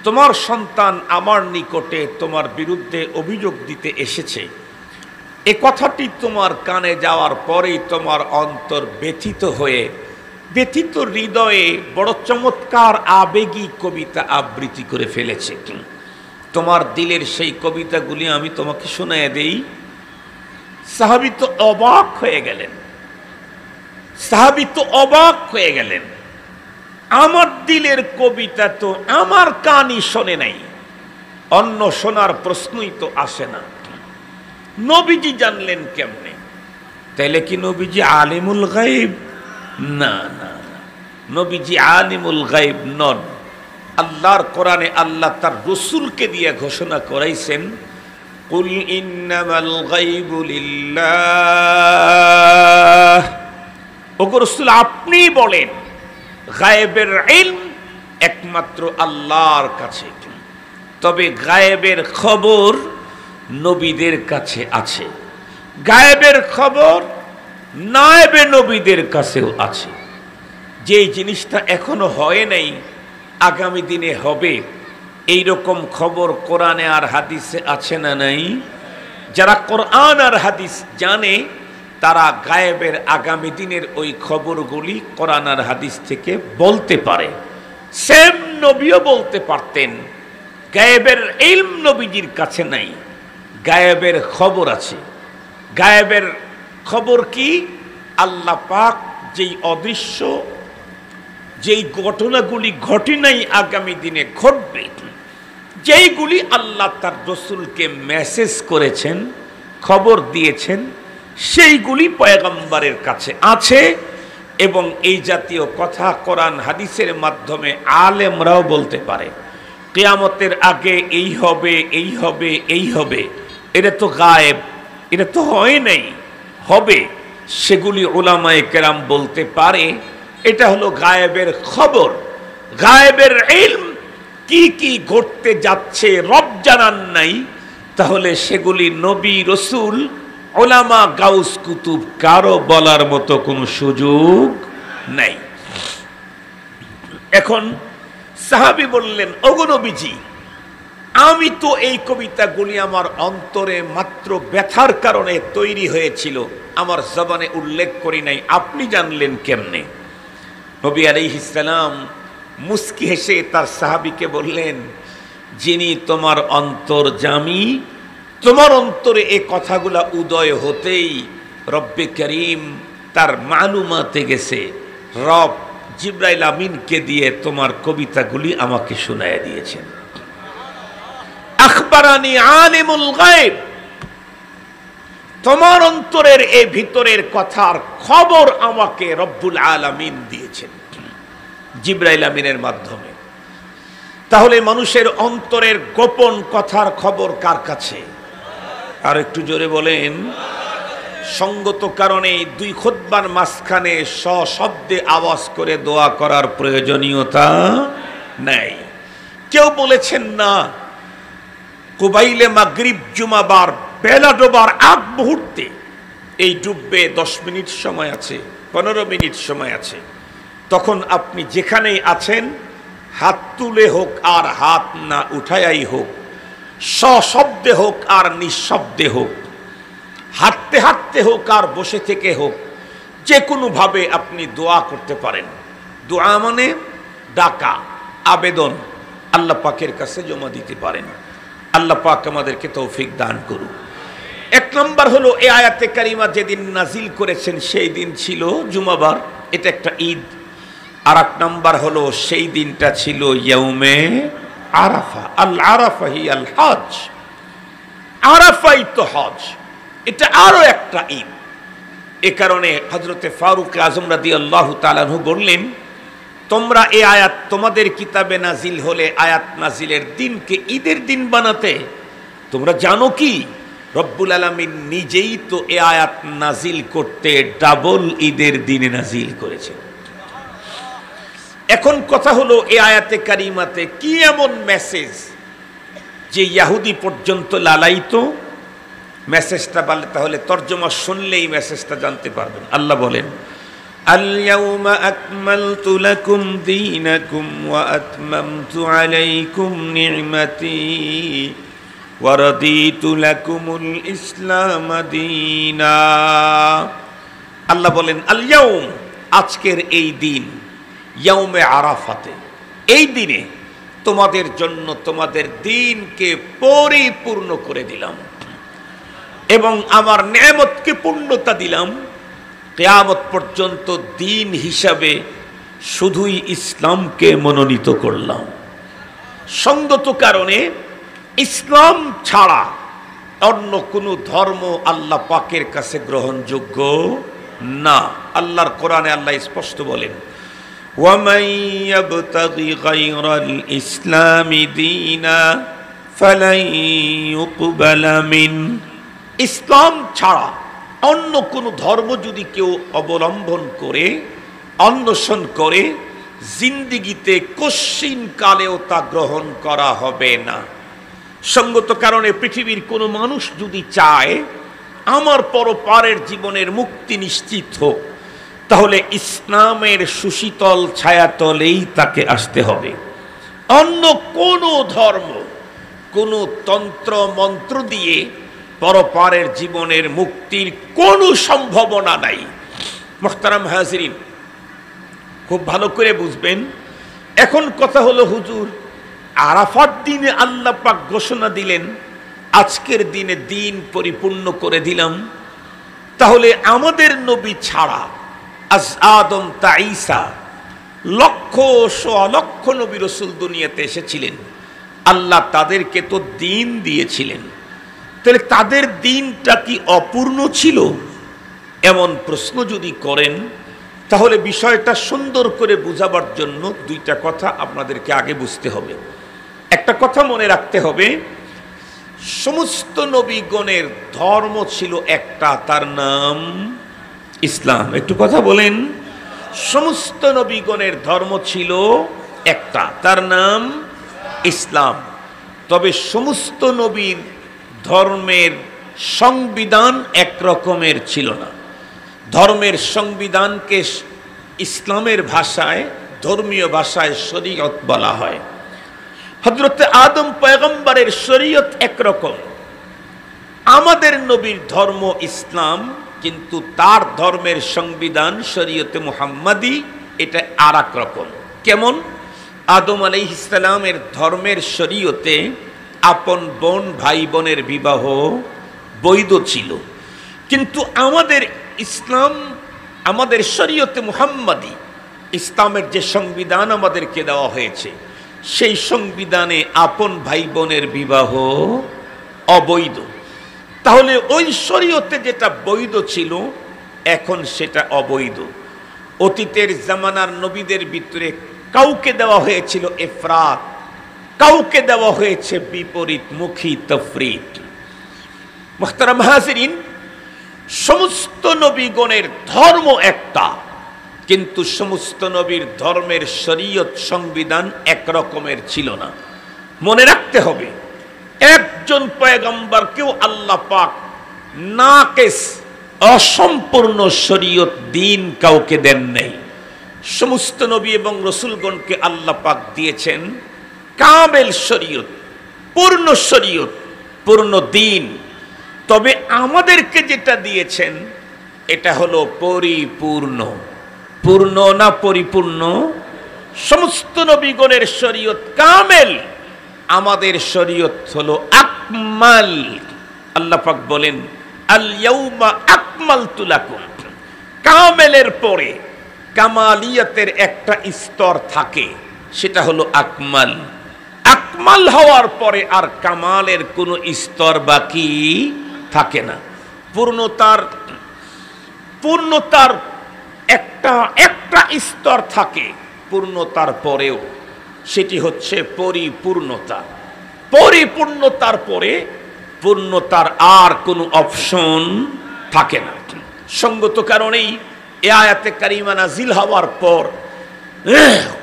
তোমার সন্তান আমার নিকটে তোমার বিরুদ্ধে অভিযোগ দিতে এসেছে। এ কথাটি তোমার কানে যাওয়ার পরেই তোমার অন্তর ব্যথিত হয়ে, ব্যথিত হৃদয়ে বড় চমৎকার আবেগী কবিতা আবৃত্তি করে ফেলেছে। তোমার দিলের সেই কবিতাগুলি আমি তোমাকে শোনায় দেই। সাহাবী তো অবাক হয়ে গেলেন। সাহাবী তো অবাক হয়ে গেলেন, আমার দিলের কবিতা তো আমার কানই শোনে নাই, অন্য শোনার প্রশ্নই তো আসে না। নবীজি জানলেন কেমনে? তাইলে কি নবীজি আলিমুল গায়ব? না না, নবীজি আলিমুল গায়ব নন। আল্লাহর কোরআনে আল্লাহ তার রসুলকে দিয়ে ঘোষণা করাইছেন, কুল ইন্নামাল গায়বু লিল্লাহ। ওগো রাসূল, আপনি বলেন গায়েবের ইলম একমাত্র আল্লাহর কাছে, তবে গায়েবের খবর নবীদের কাছে আছে। গায়েবের খবর নায়েবে নবীদের কাছেও আছে। যেই জিনিসটা এখনো হয় নাই, আগামী দিনে হবে, এই রকম খবর কোরআনে আর হাদিসে আছে না নাই? যারা কোরআন আর হাদিস জানে তারা গায়েবের আগামী দিনের ওই খবরগুলি কোরআন আর হাদিস থেকে বলতে পারে। সেম নবীও বলতে পারতেন। গায়েবের ইলম নবীজির কাছে নাই, গায়েবের খবর আছে। গায়েবের খবর কি? আল্লাহ পাক যেই অদৃশ্য, যেই ঘটনাগুলি ঘটে নাই আগামী দিনে ঘটবে, যেইগুলি আল্লাহ তার রসুলকে মেসেজ করেছেন, খবর দিয়েছেন, সেইগুলি পয়গম্বরের কাছে আছে। এবং এই জাতীয় কথা কোরআন হাদিসের মাধ্যমে আলেমরাও বলতে পারে। কিয়ামতের আগে এই হবে, এই হবে, এই হবে, এটা তো গায়েব, এটা তো হয় নাই, হবে। সেগুলি উলামায়ে কেরাম বলতে পারে এটা হলো গায়েবের খবর, গায়েবের ইলম। কি কি ঘটতে যাচ্ছে রব জানান নাই, তাহলে সেগুলি নবী, রসুল, ওলামা, গাউস, কুতুব কারো বলার মতো কোনো সুযোগ নাই। এখন সাহাবী বললেন, ওগো নবীজি, আমি তো এই কবিতাগুলি আমার অন্তরে মাত্র ব্যথার কারণে তৈরি হয়েছিল, আমার জবানে উল্লেখ করি নাই, আপনি জানলেন কেমনে? নবী আলাইহিস সালাম মুস্কি হেসে তার সাহাবীকে বললেন, যিনি তোমার অন্তর্যামী, তোমার অন্তরে এই কথাগুলা উদয় হতেই রব্বে করিম তার মালুমাতে গেছে, রব জিবরাইল আমিনকে দিয়ে তোমার কবিতাগুলি আমাকে শোনায় দিয়েছেন। আখবারানি আলিমুল গায়ব, তোমার অন্তরের এই ভিতরের কথার খবর আমাকে রব্বুল আলামিন দিয়েছেন জিবরাইল আমিনের মাধ্যমে। তাহলে মানুষের অন্তরের গোপন কথার খবর কার কাছে? আর একটু জোরে বলেন। সঙ্গত কারণে দুই খুতবার মাঝখানে সশব্দে আওয়াজ করে দোয়া করার প্রয়োজনীয়তা নাই। কেউ বলেছেন না কুবাইলে মাগরিব জুমাবার বেলা ডোবার আগ মুহূর্তে, এই ডুববে 10 মিনিট সময় আছে, 15 মিনিট সময় আছে, তখন আপনি যেখানেই আছেন হাত তুলে হোক আর হাত না উঠায়াই হোক, সশব্দে হোক আর নিঃশব্দে হোক, হাঁটতে হাঁটতে হোক আর বসে থেকে হোক, যে কোনোভাবে আপনি দোয়া করতে পারেন। দোয়া মানে ডাকা, আবেদন আল্লাহ পাকের কাছে জমা দিতে পারেন। আল্লাহ পাক আমাদেরকে তৌফিক দান করুন। 1 নম্বর হলো এই আয়াতে কারিমা যেদিন নাজিল করেছেন সেই দিন ছিল জুমাবার, এটা একটা ঈদ। আর 1 নম্বর হলো সেই দিনটা ছিল ইয়াউমে আরাফা। আল আরাফা হি আল হজ, আরাফাই তো হজ, এটা আরো একটা ঈদ। এ কারণে হযরতে ফারুক আযম রাদিয়াল্লাহু তাআলা আনহু বললেন, তোমরা এই আয়াত তোমাদের কিতাবে নাজিল হলে আয়াত নাজিলের দিনকে ঈদের দিন বানাতে, তোমরা জানো কি রব্বুল আলামিন নিজেই তো এই আয়াত নাজিল করতে ডাবল ঈদের দিনে নাজিল করেছেন। এখন কথা হলো এই আয়াতে কারিমাতে কি এমন মেসেজ যে ইহুদি পর্যন্ত লালায়িত? মেসেজটা বলে, তাহলে তরজমা শুনলেই মেসেজটা জানতে পারবেন। আল্লাহ বলেন, আল-ইয়াউমা আকমালতু লাকুম দীনাকুম ওয়া আতমামতু আলাইকুম নি'মাতি ওয়া রাদিতু লাকুমুল ইসলাম দীনা। আল্লাহ বলেন, আল-ইয়াউম, আজকের এই দিন, ইয়াউমে আরাফাতে, এই দিনে তোমাদের জন্য তোমাদের দিনকে পরিপূর্ণ করে দিলাম এবং আমার নেয়ামতকে পূর্ণতা দিলাম। কিয়ামত পর্যন্ত দিন হিসাবে শুধুই ইসলামকে মনোনীত করলাম। সঙ্গত কারণে ইসলাম ছাড়া অন্য কোনো ধর্ম আল্লাহ পাকের কাছে গ্রহণযোগ্য না। আল্লাহর কোরআনে আল্লাহ স্পষ্ট বলেন, وَمَن يَبْتَغِ غَيْرَ الْإِسْلَامِ دِينًا فَلَن يُقْبَلَ مِنْهُ। ইসলাম ছাড়া অন্য কোনো ধর্ম যদি কেউ অবলম্বন করে, অন্বেষণ করে, জিন্দিগিতে কশ্চিন কালেও তা গ্রহণ করা হবে না। সঙ্গত কারণে পৃথিবীর কোনো মানুষ যদি চায় আমার পরপারের জীবনের মুক্তি নিশ্চিত হোক, তাহলে ইসলামের সুশীতল ছায়াতলেই তাকে আসতে হবে। অন্য কোনো ধর্ম, কোনো তন্ত্র মন্ত্র দিয়ে পরপারের জীবনের মুক্তির কোনো সম্ভাবনা নাই। মুহতারাম হাজিরিন, খুব ভালো করে বুঝবেন। এখন কথা হলো, হুজুর আরাফাত দিনে আল্লাহ পাক ঘোষণা দিলেন আজকের দিনে দিন পরিপূর্ণ করে দিলাম, তাহলে আমাদের নবী ছাড়া আজ আদম তা ঈসা লক্ষ সোয়া লক্ষ নবী রাসূল দুনিয়াতে এসেছিলেন, আল্লাহ তাদেরকে তো দিন দিয়েছিলেন, তাহলে তাদের দিনটা কি অপূর্ণ ছিল? এমন প্রশ্ন যদি করেন, তাহলে বিষয়টা সুন্দর করে বোঝাবার জন্য দুইটা কথা আপনাদেরকে আগে বুঝতে হবে। একটা কথা মনে রাখতে হবে, সমস্ত নবীগণের ধর্ম ছিল একটা, তার নাম ইসলাম। একটু কথা বলেন, সমস্ত নবীগণের ধর্ম ছিল একটা, তার নাম ইসলাম। তবে সমস্ত নবীর ধর্মের সংবিধান এক রকমের ছিল না। ধর্মের সংবিধানকে ইসলামের ভাষায়, ধর্মীয় ভাষায় শরীয়ত বলা হয়। হযরত আদম পয়গম্বরের শরীয়ত একরকম, আমাদের নবীর ধর্ম ইসলাম, কিন্তু তার ধর্মের সংবিধান শরীয়তে মুহাম্মাদি, এটা আর এক রকম। কেমন? আদম আলাইহিস সালামের ধর্মের শরীয়তে আপন বোন ভাই বোনের বিবাহ বৈধ ছিল, কিন্তু আমাদের ইসলাম, আমাদের শরীয়তে মুহাম্মাদি, ইসলামের যে সংবিধান আমাদেরকে দেওয়া হয়েছে, সেই সংবিধানে আপন ভাই বোনের বিবাহ অবৈধ। তাহলে ওই শরীয়তে যেটা বৈধ ছিল এখন সেটা অবৈধ। অতীতের জামানার নবীদের ভিতরে কাউকে দেওয়া হয়েছিল ইফরাত, কাউকে দেওয়া হয়েছে বিপরীতমুখী তাফরীত। মুহতারাম হাজিরিন, সমস্ত নবীগণের ধর্ম একটা, কিন্তু সমস্ত নবীর ধর্মের শরীয়ত সংবিধান এক রকমের ছিল না। মনে রাখতে হবে, একজন পয়গম্বরকেও আল্লাহ পাক নাকিস, অসম্পূর্ণ শরীয়ত দিন কাউকে দেন নাই। সমস্ত নবী এবং রসুলগণকে আল্লাহ পাক দিয়েছেন কামেল শরীয়ত, পূর্ণ শরীয়ত, পূর্ণ দিন। তবে আমাদেরকে যেটা দিয়েছেন এটা হলো পরিপূর্ণ। পূর্ণ না পরিপূর্ণ? সমস্ত নবীগণের শরীয়ত কামেল, আমাদের শরীয়ত হলো আকমাল। আল্লাহ পাক বলেন আল ইয়াউমা আকমালতু লাকুম। কামেলের পরে কামালিয়াতের একটা স্তর থাকে, সেটা হলো আকমাল। আকমাল হওয়ার পরে আর কামালের কোনো স্তর বাকি থাকে না। পূর্ণতার একটা স্তর থাকে পূর্ণতার পরেও, সেটি হচ্ছে পরিপূর্ণতা। পরিপূর্ণতার পরে পূর্ণতার আর কোনো অপশন থাকে না। সঙ্গত কারণেই এ আয়াতে কারিমা নাজিল হওয়ার পর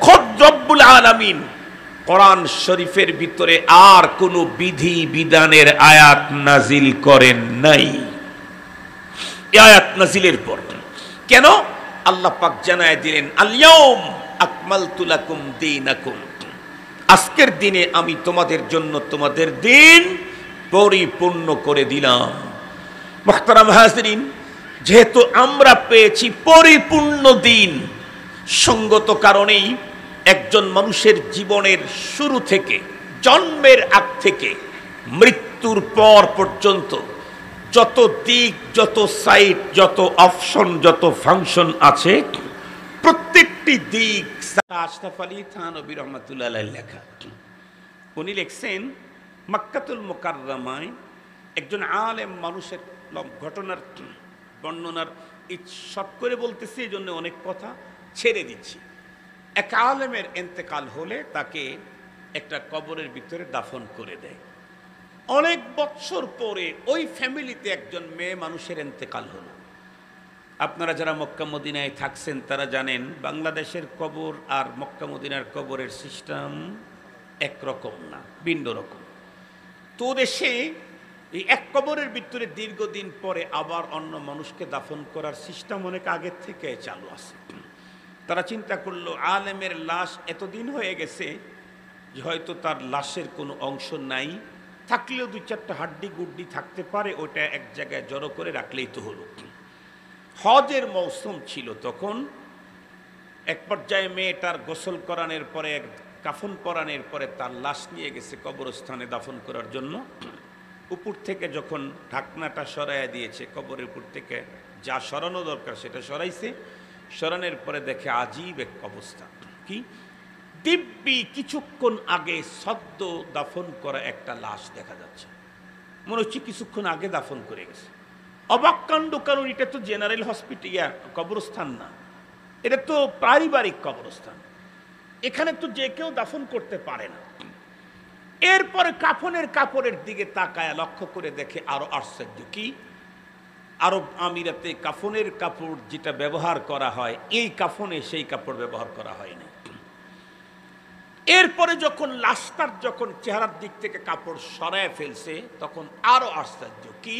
খোদ রব্বুল আলামিন কোরআন শরীফের ভিতরে আর কোনো বিধি বিধানের আয়াত নাজিল করেন নাই। এই আয়াত নাজিলের পর কেন? আল্লাহ পাক জানায় দিলেন আল ইয়াউম আকমালতু লাকুম দীনাকুম, আজকের দিনে আমি তোমাদের জন্য তোমাদের দিন পরিপূর্ণ করে দিলাম। মুহতারাম হাজিরিন, যেহেতু আমরা পেয়েছি পরিপূর্ণ দিন, সঙ্গত কারণেই একজন মানুষের জীবনের শুরু থেকে, জন্মের আগ থেকে মৃত্যুর পর পর্যন্ত যত দিক, যত সাইড, যত অপশন, যত ফাংশন আছে, প্রত্যেকটি দিক আশরাফ আলী থানভী রহমাতুল্লাহ আলাইহি লেখা। উনি লিখছেন মক্কাতুল মুকাররমায় একজন আলেম মানুষের ঘটনার বর্ণনার শর্ট করে বলতেছি, এই জন্য অনেক কথা ছেড়ে দিচ্ছি। এক আলেমের ইন্তেকাল হলে তাকে একটা কবরের ভিতরে দাফন করে দেয়। অনেক বছর পরে ওই ফ্যামিলিতে একজন মেয়ে মানুষের ইন্তেকাল হলো। আপনারা যারা মক্কা মদিনায় থাকছেন তারা জানেন বাংলাদেশের কবর আর মক্কা মদিনার কবরের সিস্টেম একরকম না, ভিন্ন রকম। তো দেশে এই এক কবরের ভিতরে দীর্ঘদিন পরে আবার অন্য মানুষকে দাফন করার সিস্টেম অনেক আগের থেকে চালু আছে। তারা চিন্তা করলো আলেমের লাশ এতদিন হয়ে গেছে যে হয়তো তার লাশের কোনো অংশ নাই, থাকলেও দুই চারটা হাড্ডি গুড্ডি থাকতে পারে, ওটা এক জায়গায় জড়ো করে রাখলেই তো হলো। হজের মৌসুম ছিল তখন। এক পর্যায়ে মেয়েটার গোসল করানোর পরে, কাফন পরানোর পরে তার লাশ নিয়ে গেছে কবরস্থানে দাফন করার জন্য। উপর থেকে যখন ঢাকনাটা সরাইয়া দিয়েছে, কবরের উপর থেকে যা সরানো দরকার সেটা সরাইছে। সরানোর পরে দেখে আজীব এক অবস্থা। কি দিব্যি কিছুক্ষণ আগে সদ্য দাফন করা একটা লাশ দেখা যাচ্ছে, মনে হচ্ছে কিছুক্ষণ আগে দাফন করে গেছে। অবাক কাণ্ড, কারণ এটা তো জেনারেল হসপিটাল কবরস্থান না, এটা তো পারিবারিক কবরস্থান, এখানে তো যে কেউ দাফন করতে পারে না। এরপরে কাফনের কাপড়ের দিকে তাকায় লক্ষ্য করে দেখে আরো আশ্চর্য, কি আরব আমিরাতে কাফনের কাপড় যেটা ব্যবহার করা হয়, এই কাফনে সেই কাপড় ব্যবহার করা হয়নি। এরপরে যখন লাশটার যখন চেহারার দিক থেকে কাপড় সরায় ফেলছে, তখন আরো আশ্চর্য, কি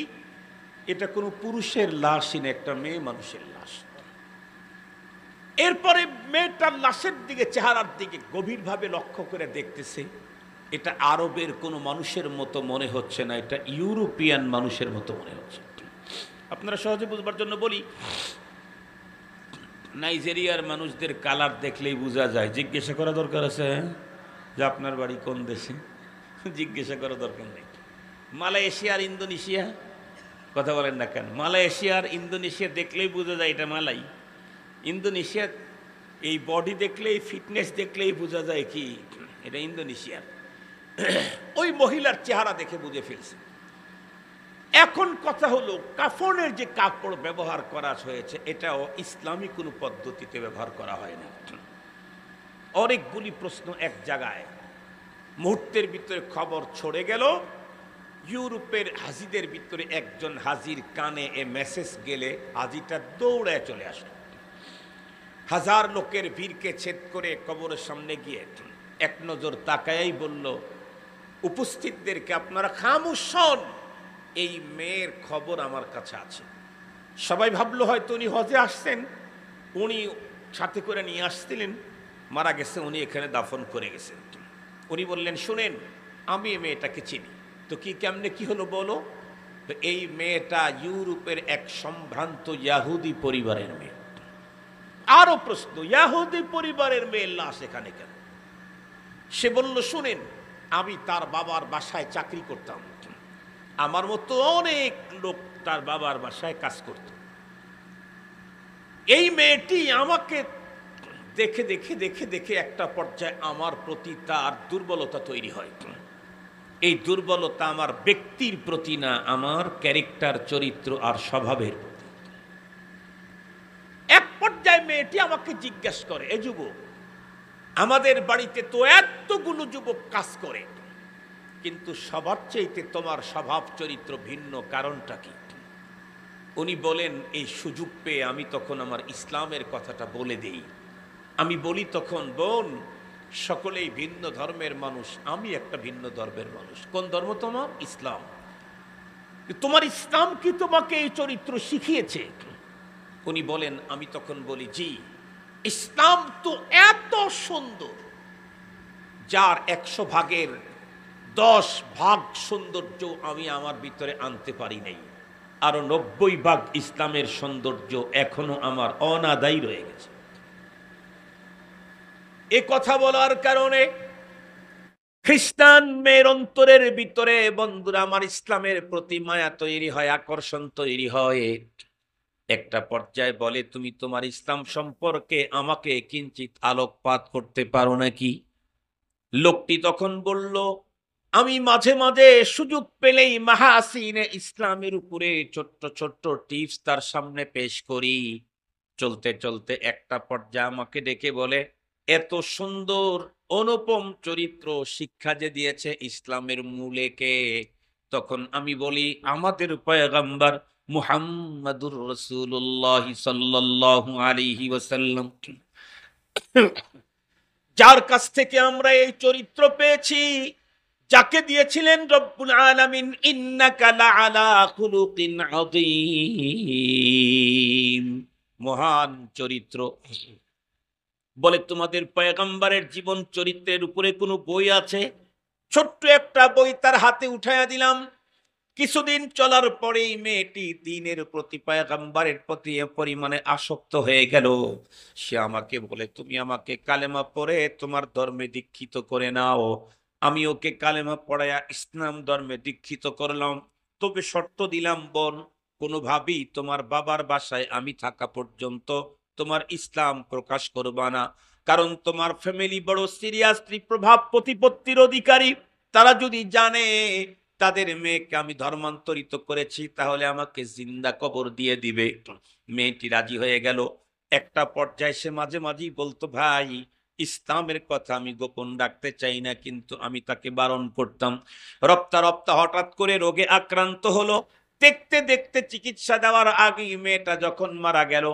এটা কোনো পুরুষের লাশই না, একটা মেয়ে মানুষের লাশ। এরপরে মেয়েটার লাশের দিকে, চেহারার দিকে গভীরভাবে লক্ষ্য করে দেখতেছে, এটা আরবের কোনো মানুষের মতো মনে হচ্ছে না, এটা ইউরোপিয়ান মানুষের মতো মনে হচ্ছে। আপনারা সহজে বুঝবার জন্য বলি, নাইজেরিয়ার মানুষদের কালার দেখলেই বোঝা যায়। জিজ্ঞাসা করা দরকার আছে যে আপনার বাড়ি কোন দেশে? জিজ্ঞাসা করা দরকার নেই। মালয়েশিয়ার, ইন্দোনেশিয়া, কথা বলেন না কেন? মালয়েশিয়ার, ইন্দোনেশিয়া দেখলেই বোঝা যায় এটা মালাই। ইন্দোনেশিয়ার এই বডি দেখলেই, ফিটনেস দেখলেই বোঝা যায় কি এটা ইন্দোনেশিয়ার। ওই মহিলার চেহারা দেখে বুঝে ফেলছে। এখন কথা হলো, কাফনের যে কাপড় ব্যবহার করা হয়েছে, এটাও ইসলামী কোনো পদ্ধতিতে ব্যবহার করা হয়নি। অনেকগুলি প্রশ্ন এক জায়গায়, মুহূর্তের ভিতরে খবর ছড়ে গেল। ইউরোপের হাজিদের ভিতরে একজন হাজির কানে এ মেসেজ গেলে হাজিটা দৌড়ায় চলে আসলো। হাজার লোকের ভিড়কে ছেদ করে কবরের সামনে গিয়ে এক নজর তাকায়াই বলল উপস্থিতদেরকে, আপনারা খামোশ হন, এই মেয়ের খবর আমার কাছে আছে। সবাই ভাবলো হয়তো উনি হজে আসছেন, উনি সাথে করে নিয়ে আসছিলেন, মারা গেছে, উনি এখানে দাফন করে গেছেন। উনি বললেন, শুনেন, আমি এই মেয়েটাকে চিনি। তো কি, কেমনে কি হলো বলো? তো এই মেয়েটা ইউরোপের এক সম্ভ্রান্ত ইয়াহুদি পরিবারের মেয়ে। আরো প্রশ্ন, ইয়াহুদি পরিবারের মেয়ের লাশ এখানে কেন? সে বলল, শুনেন, আমি তার বাবার বাসায় চাকরি করতাম, আমার মতো অনেক লোক তার বাবার বাসায় কাজ করত। এই মেয়েটি আমাকে দেখে দেখে দেখে দেখে একটা পর্যায়ে আমার প্রতি তার দুর্বলতা তৈরি হয়। এই দুর্বলতা আমার ব্যক্তির প্রতি না, আমার ক্যারেক্টার, চরিত্র আর স্বভাবের প্রতি। এক পর্যায়ে মেয়েটি আমাকে জিজ্ঞাসা করে, এ যুবক, আমাদের বাড়িতে তো এতগুলো যুবক কাজ করে, কিন্তু সবার চাইতে তোমার স্বভাব চরিত্র ভিন্ন, কারণটা কি? উনি বলেন, এই সুযোগ পেয়ে আমি তখন আমার ইসলামের কথাটা বলে দেই। আমি বলি তখন, বোন, সকলেই ভিন্ন ধর্মের মানুষ, আমি একটা ভিন্ন ধর্মের মানুষ। কোন ধর্ম তোমার? ইসলাম। তোমার ইসলাম কি তোমাকে এই চরিত্র শিখিয়েছে? উনি বলেন, আমি তখন বলি, জি, ইসলাম তো এত সুন্দর, যার 100 ভাগের 10 ভাগ সৌন্দর্য আমি আমার ভিতরে আনতে পারি নাই, আরো 90 ভাগ ইসলামের সৌন্দর্য এখনো আমার অনাদায়ী রয়ে গেছে। এ কথা বলার কারণে খ্রিস্টান মেয়ের অন্তরের ভিতরে, বন্ধুরা আমার, ইসলামের প্রতি মায়া তৈরি হয়, আকর্ষণ তৈরি হয়। একটা পর্যায়ে বলে, তুমি তোমার ইসলাম সম্পর্কে আমাকে কিঞ্চিত আলোকপাত করতে পারো নাকি? লোকটি তখন বলল, আমি মাঝে মাঝে সুযোগ পেলেই মাহাসিনে ইসলামের উপরে ছোট্ট ছোট্ট টিপস তার সামনে পেশ করি। চলতে চলতে একটা পর্যায়ে আমাকে ডেকে বলে, এত সুন্দর অনুপম চরিত্র শিক্ষা যে দিয়েছে ইসলামের মূলে কে? তখন আমি বলি, আমাদের পয়গম্বর মুহাম্মাদুর রাসূলুল্লাহ সাল্লাল্লাহু আলাইহি ওয়াসাল্লাম, যার কাছ থেকে আমরা এই চরিত্র পেয়েছি, যাকে দিয়েছিলেন রব্বুল আলামিন, ইন্নাকা লাআলা খুলুকিন আযীম, মহান চরিত্র। বলে, তোমাদের পয়গম্বরের জীবন চরিত্রের উপরে কোনো বই আছে? ছোট্ট একটা বই তার হাতে উঠাইয়া দিলাম। কিছুদিন চলার পরেই মেয়েটি দ্বীনের প্রতি, পয়গম্বরের প্রতি পরিমাণে আসক্ত হয়ে গেল। সে আমাকে বলে, তুমি আমাকে কালেমা পড়ে তোমার ধর্মে দীক্ষিত করে নাও। আমি ওকে কালেমা পড়াইয়া ইসলাম ধর্মে দীক্ষিত করলাম, তবে শর্ত দিলাম, বোন, কোনোভাবেই তোমার বাবার বাসায় আমি থাকা পর্যন্ত তোমার ইসলাম প্রকাশ করবা না, কারণ তোমার ফ্যামিলি বড় সিরিয়াসলি প্রভাব প্রতিপত্তির অধিকারী। তারা যদি জানে তাদের মেয়েকে আমি ধর্মান্তরিত করেছি, তাহলে আমাকে জিন্দা কবর দিয়ে দিবে। মেয়েটি রাজি হয়ে গেল। একটা পর্যায়ে সে মাঝে মাঝেই বলতো, ভাই, ইসলামের কথা আমি গোপন রাখতে চাই না, কিন্তু আমি তাকে বারণ করতাম। রপ্তা রপ্তা হঠাৎ করে রোগে আক্রান্ত হলো। দেখতে দেখতে চিকিৎসা দেওয়ার আগেই মেয়েটা যখন মারা গেল,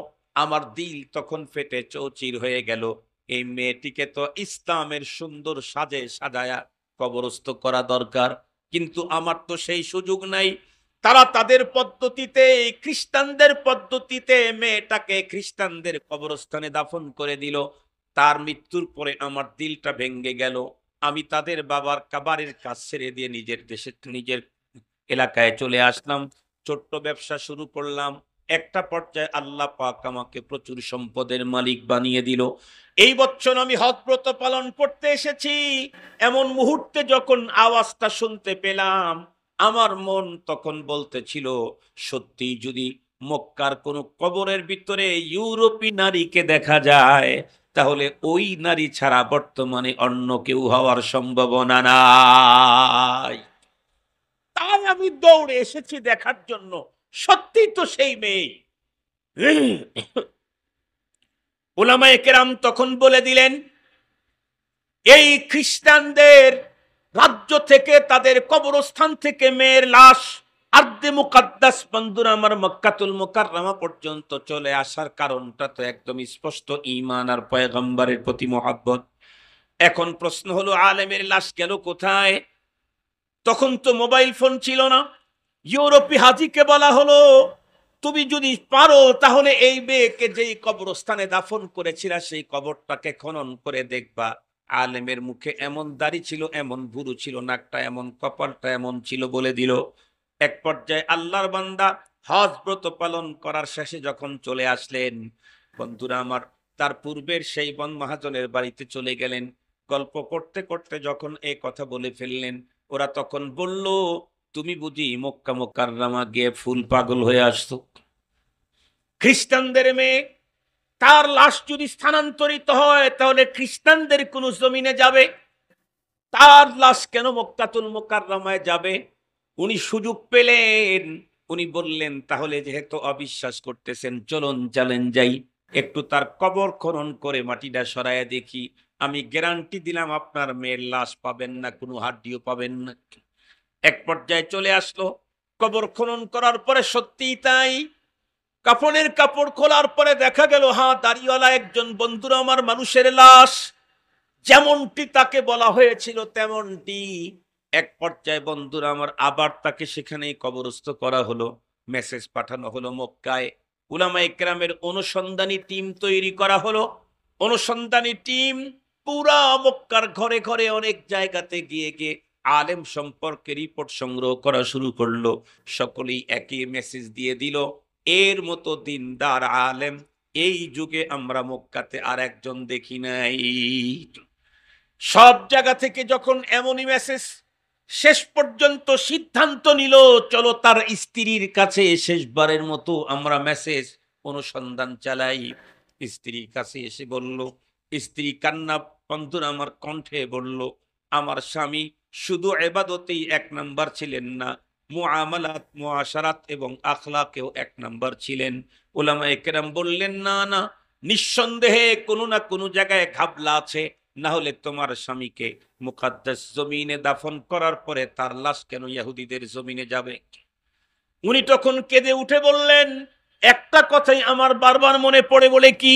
আমার দিল তখন ফেটে চৌচির হয়ে গেল। এই মেয়েটিকে তো ইসলামের সুন্দর সাজে সাজায়া কবরস্থ করা দরকার, কিন্তু আমার তো সেই সুযোগ নাই। তারা তাদের পদ্ধতিতে, খ্রিস্টানদের পদ্ধতিতে মেয়েটাকে খ্রিস্টানদের কবরস্থানে দাফন করে দিল। তার মৃত্যুর পরে আমার দিলটা ভেঙে গেল। আমি তাদের বাবার কাবারের কাজ ছেড়ে দিয়ে নিজের দেশে, নিজের এলাকায় চলে আসলাম। ছোট্ট ব্যবসা শুরু করলাম। একটা পর্যায়ে আল্লাহ পাক আমাকে প্রচুর সম্পদের মালিক বানিয়ে দিল। এই বছর আমি হজ ব্রত পালন করতে এসেছি। এমন মুহূর্তে যখন আওয়াজটা শুনতে পেলাম, আমার মন তখন বলতেছিল, সত্যি যদি মক্কার কোন কবরের ভিতরে ইউরোপী নারীকে দেখা যায়, তাহলে ওই নারী ছাড়া বর্তমানে অন্য কেউ হওয়ার সম্ভাবনা নাই। তাই আমি দৌড়ে এসেছি দেখার জন্য। সত্যি তো সেই মেয়ে। উলামায়ে কেরাম তখন বলে দিলেন, এই খ্রিস্টানদের রাজ্য থেকে, তাদের কবরস্থান থেকে মেয়ের লাশ আরদে মুকাদ্দাস বন্ধুরা আমার মক্কাতুল মুকাররমা পর্যন্ত চলে আসার কারণটা তো একদম স্পষ্ট, ঈমান আর পয়গম্বরের প্রতি মহব্বত। এখন প্রশ্ন হলো, আলেমের লাশ গেল কোথায়? তখন তো মোবাইল ফোন ছিল না। ইউরোপী হাজিকে বলা হলো, তুমি যদি পারো তাহলে এই মেয়েকে যেই কবরস্থানে দাফন করেছিল সেই কবরটাকে খনন করে দেখবা। আলেমের মুখে এমন দাড়ি ছিল, এমন ভুরু ছিল, নাকটা এমন, কপালটা এমন ছিল, বলে দিল। এক পর্যায়ে আল্লাহর বান্দা হজ ব্রত পালন করার শেষে যখন চলে আসলেন, বন্ধুরা আমার, তার পূর্বের সেই বন মহাজনের বাড়িতে চলে গেলেন। গল্প করতে করতে যখন এই কথা বলে ফেললেন, ওরা তখন বলল, তুমি বুঝি মক্কা মুকাররমা গিয়ে ফুল পাগল হয়ে আসতো? খ্রিস্টানদের মেয়ে, তার লাশ যদি স্থানান্তরিত হয় তাহলে খ্রিস্টানদের কোন জমিনে যাবে, তার লাশ কেন মক্কাতুল মুকাররমায় যাবে? উনি সুযোগ পেলেন, উনি বললেন, তাহলে যেহেতু অবিশ্বাস করতেছেন, চলুন চলেন যাই, একটু তার কবর খনন করে মাটিটা সরাইয়া দেখি। আমি গ্যারান্টি দিলাম আপনার মেয়ের লাশ পাবেন না, কোনো হাড্ডিও পাবেন না। এক পর্যায়ে চলে আসলো। কবর খনন করার পরে সত্যিই তাই, কাফনের কাপড় খোলার পরে দেখা গেল, হ্যাঁ, দাড়িওয়ালা একজন বন্ধুরা আমার মানুষের লাশ, যেমনটি তাকে বলা হয়েছিল তেমনটি। এক পর্যায়ে বন্ধুরা আমার আবার তাকে সেখানেই কবরস্থ করা হলো। মেসেজ পাঠানো হলো মক্কায়। উলামায়ে কেরামের অনুসন্ধানী টিম তৈরি করা হলো। অনুসন্ধানী টিম পুরা মক্কার ঘরে ঘরে অনেক জায়গাতে গিয়ে গিয়ে আলেম সম্পর্কে রিপোর্ট সংগ্রহ করা শুরু করলো। সকলেই একই মেসেজ দিয়ে দিল, এর মতো দিনদার আলেম এই যুগে আমরা মক্কাতে আর একজন দেখি নাই। সব জায়গা থেকে যখন এমনই মেসেজ, শেষ পর্যন্ত সিদ্ধান্ত নিল, চলো তার স্ত্রীর কাছে শেষবারের মতো আমরা মেসেজ অনুসন্ধান চালাই। স্ত্রীর কাছে এসে বলল, স্ত্রী কান্না বন্ধুরা আমার কণ্ঠে বলল, আমার স্বামী শুধু ইবাদতেই এক নাম্বার ছিলেন না, মুআমালাত, মুআশারাত এবং আখলাকেও এক নাম্বার ছিলেন। উলামায়ে কেরাম বললেন, না না, নিঃসন্দেহে কোনো না কোনো জায়গায় ঘাবলা আছে, না হলে তোমার স্বামীকে মুকাদ্দাস জমিনে দাফন করার পরে তার লাশ কেন ইহুদিদের জমিনে যাবে? উনি তখন কেঁদে উঠে বললেন, একটা কথাই আমার বারবার মনে পড়ে। বলে কি?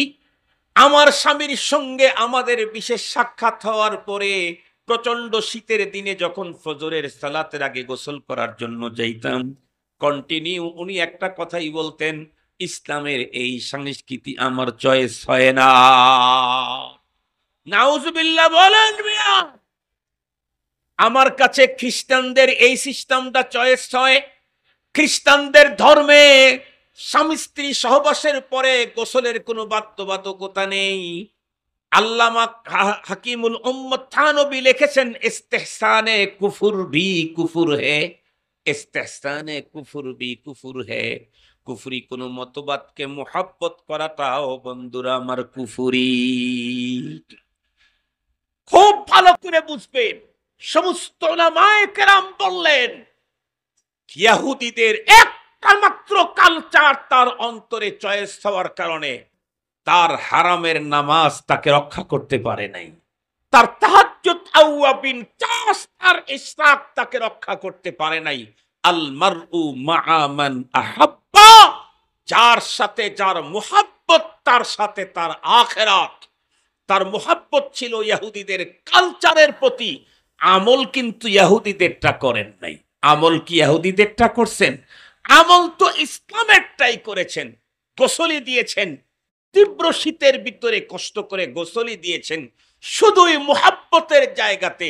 আমার স্বামীর সঙ্গে আমাদের বিশেষ সাক্ষাৎ হওয়ার পরে প্রচন্ড শীতের দিনে যখন ফজরের সালাতের আগে গোসল করার জন্য যাইতাম, কন্টিনিউ উনি একটা কথাই বলতেন, ইসলামের এই সংস্কৃতি আমার চয়েস হয় না। নাউজুবিল্লাহ বলেন মিয়া। আমার কাছে খ্রিস্টানদের এই সিস্টেমটা চয়েস হয়। খ্রিস্টানদের ধর্মে স্বামী স্ত্রী সহবাসের পরে গোসলের কোনো বাধ্যবাধকতা নেই। আল্লামা হাকিমুল উম্মত থানবী লিখেছেন, ইস্তেহসানে কুফুর ভি কুফুর হে, ইস্তেহসানে কুফুর ভি কুফুর হে। কুফরি কোন মতবাদকে মোহাব্বত করাটাও বন্ধুরা আমার কুফুরি। খুব ভালো করে বুঝবেন। সমস্ত উলামায়ে কেরাম বললেন, ইহুদিদের একটা মাত্র কালচার তার অন্তরে চয়েস হওয়ার কারণে তার হারামের নামাজ তাকে রক্ষা করতে পারে নাই, তার তাহাজ্জুদ আওয়াবিন চাষ আর ইশরাক তাকে রক্ষা করতে পারে নাই। আল মারউ মাআ মান আহাব্বা, যার সাথে যার মুহাব্বত তার সাথে তার আখিরাত। তার মুহাব্বত ছিল ইহুদিদের কালচারের প্রতি, আমল কিন্তু ইহুদিদেরটা করেন নাই। আমল কি ইহুদিদেরটা করছেন? আমল তো ইসলামেরটাই করেছেন। গোসলি দিয়েছেন, তীব্র শীতের ভিতরে কষ্ট করে গোসলি দিয়েছেন, শুধুই মুহাব্বতের জায়গাতে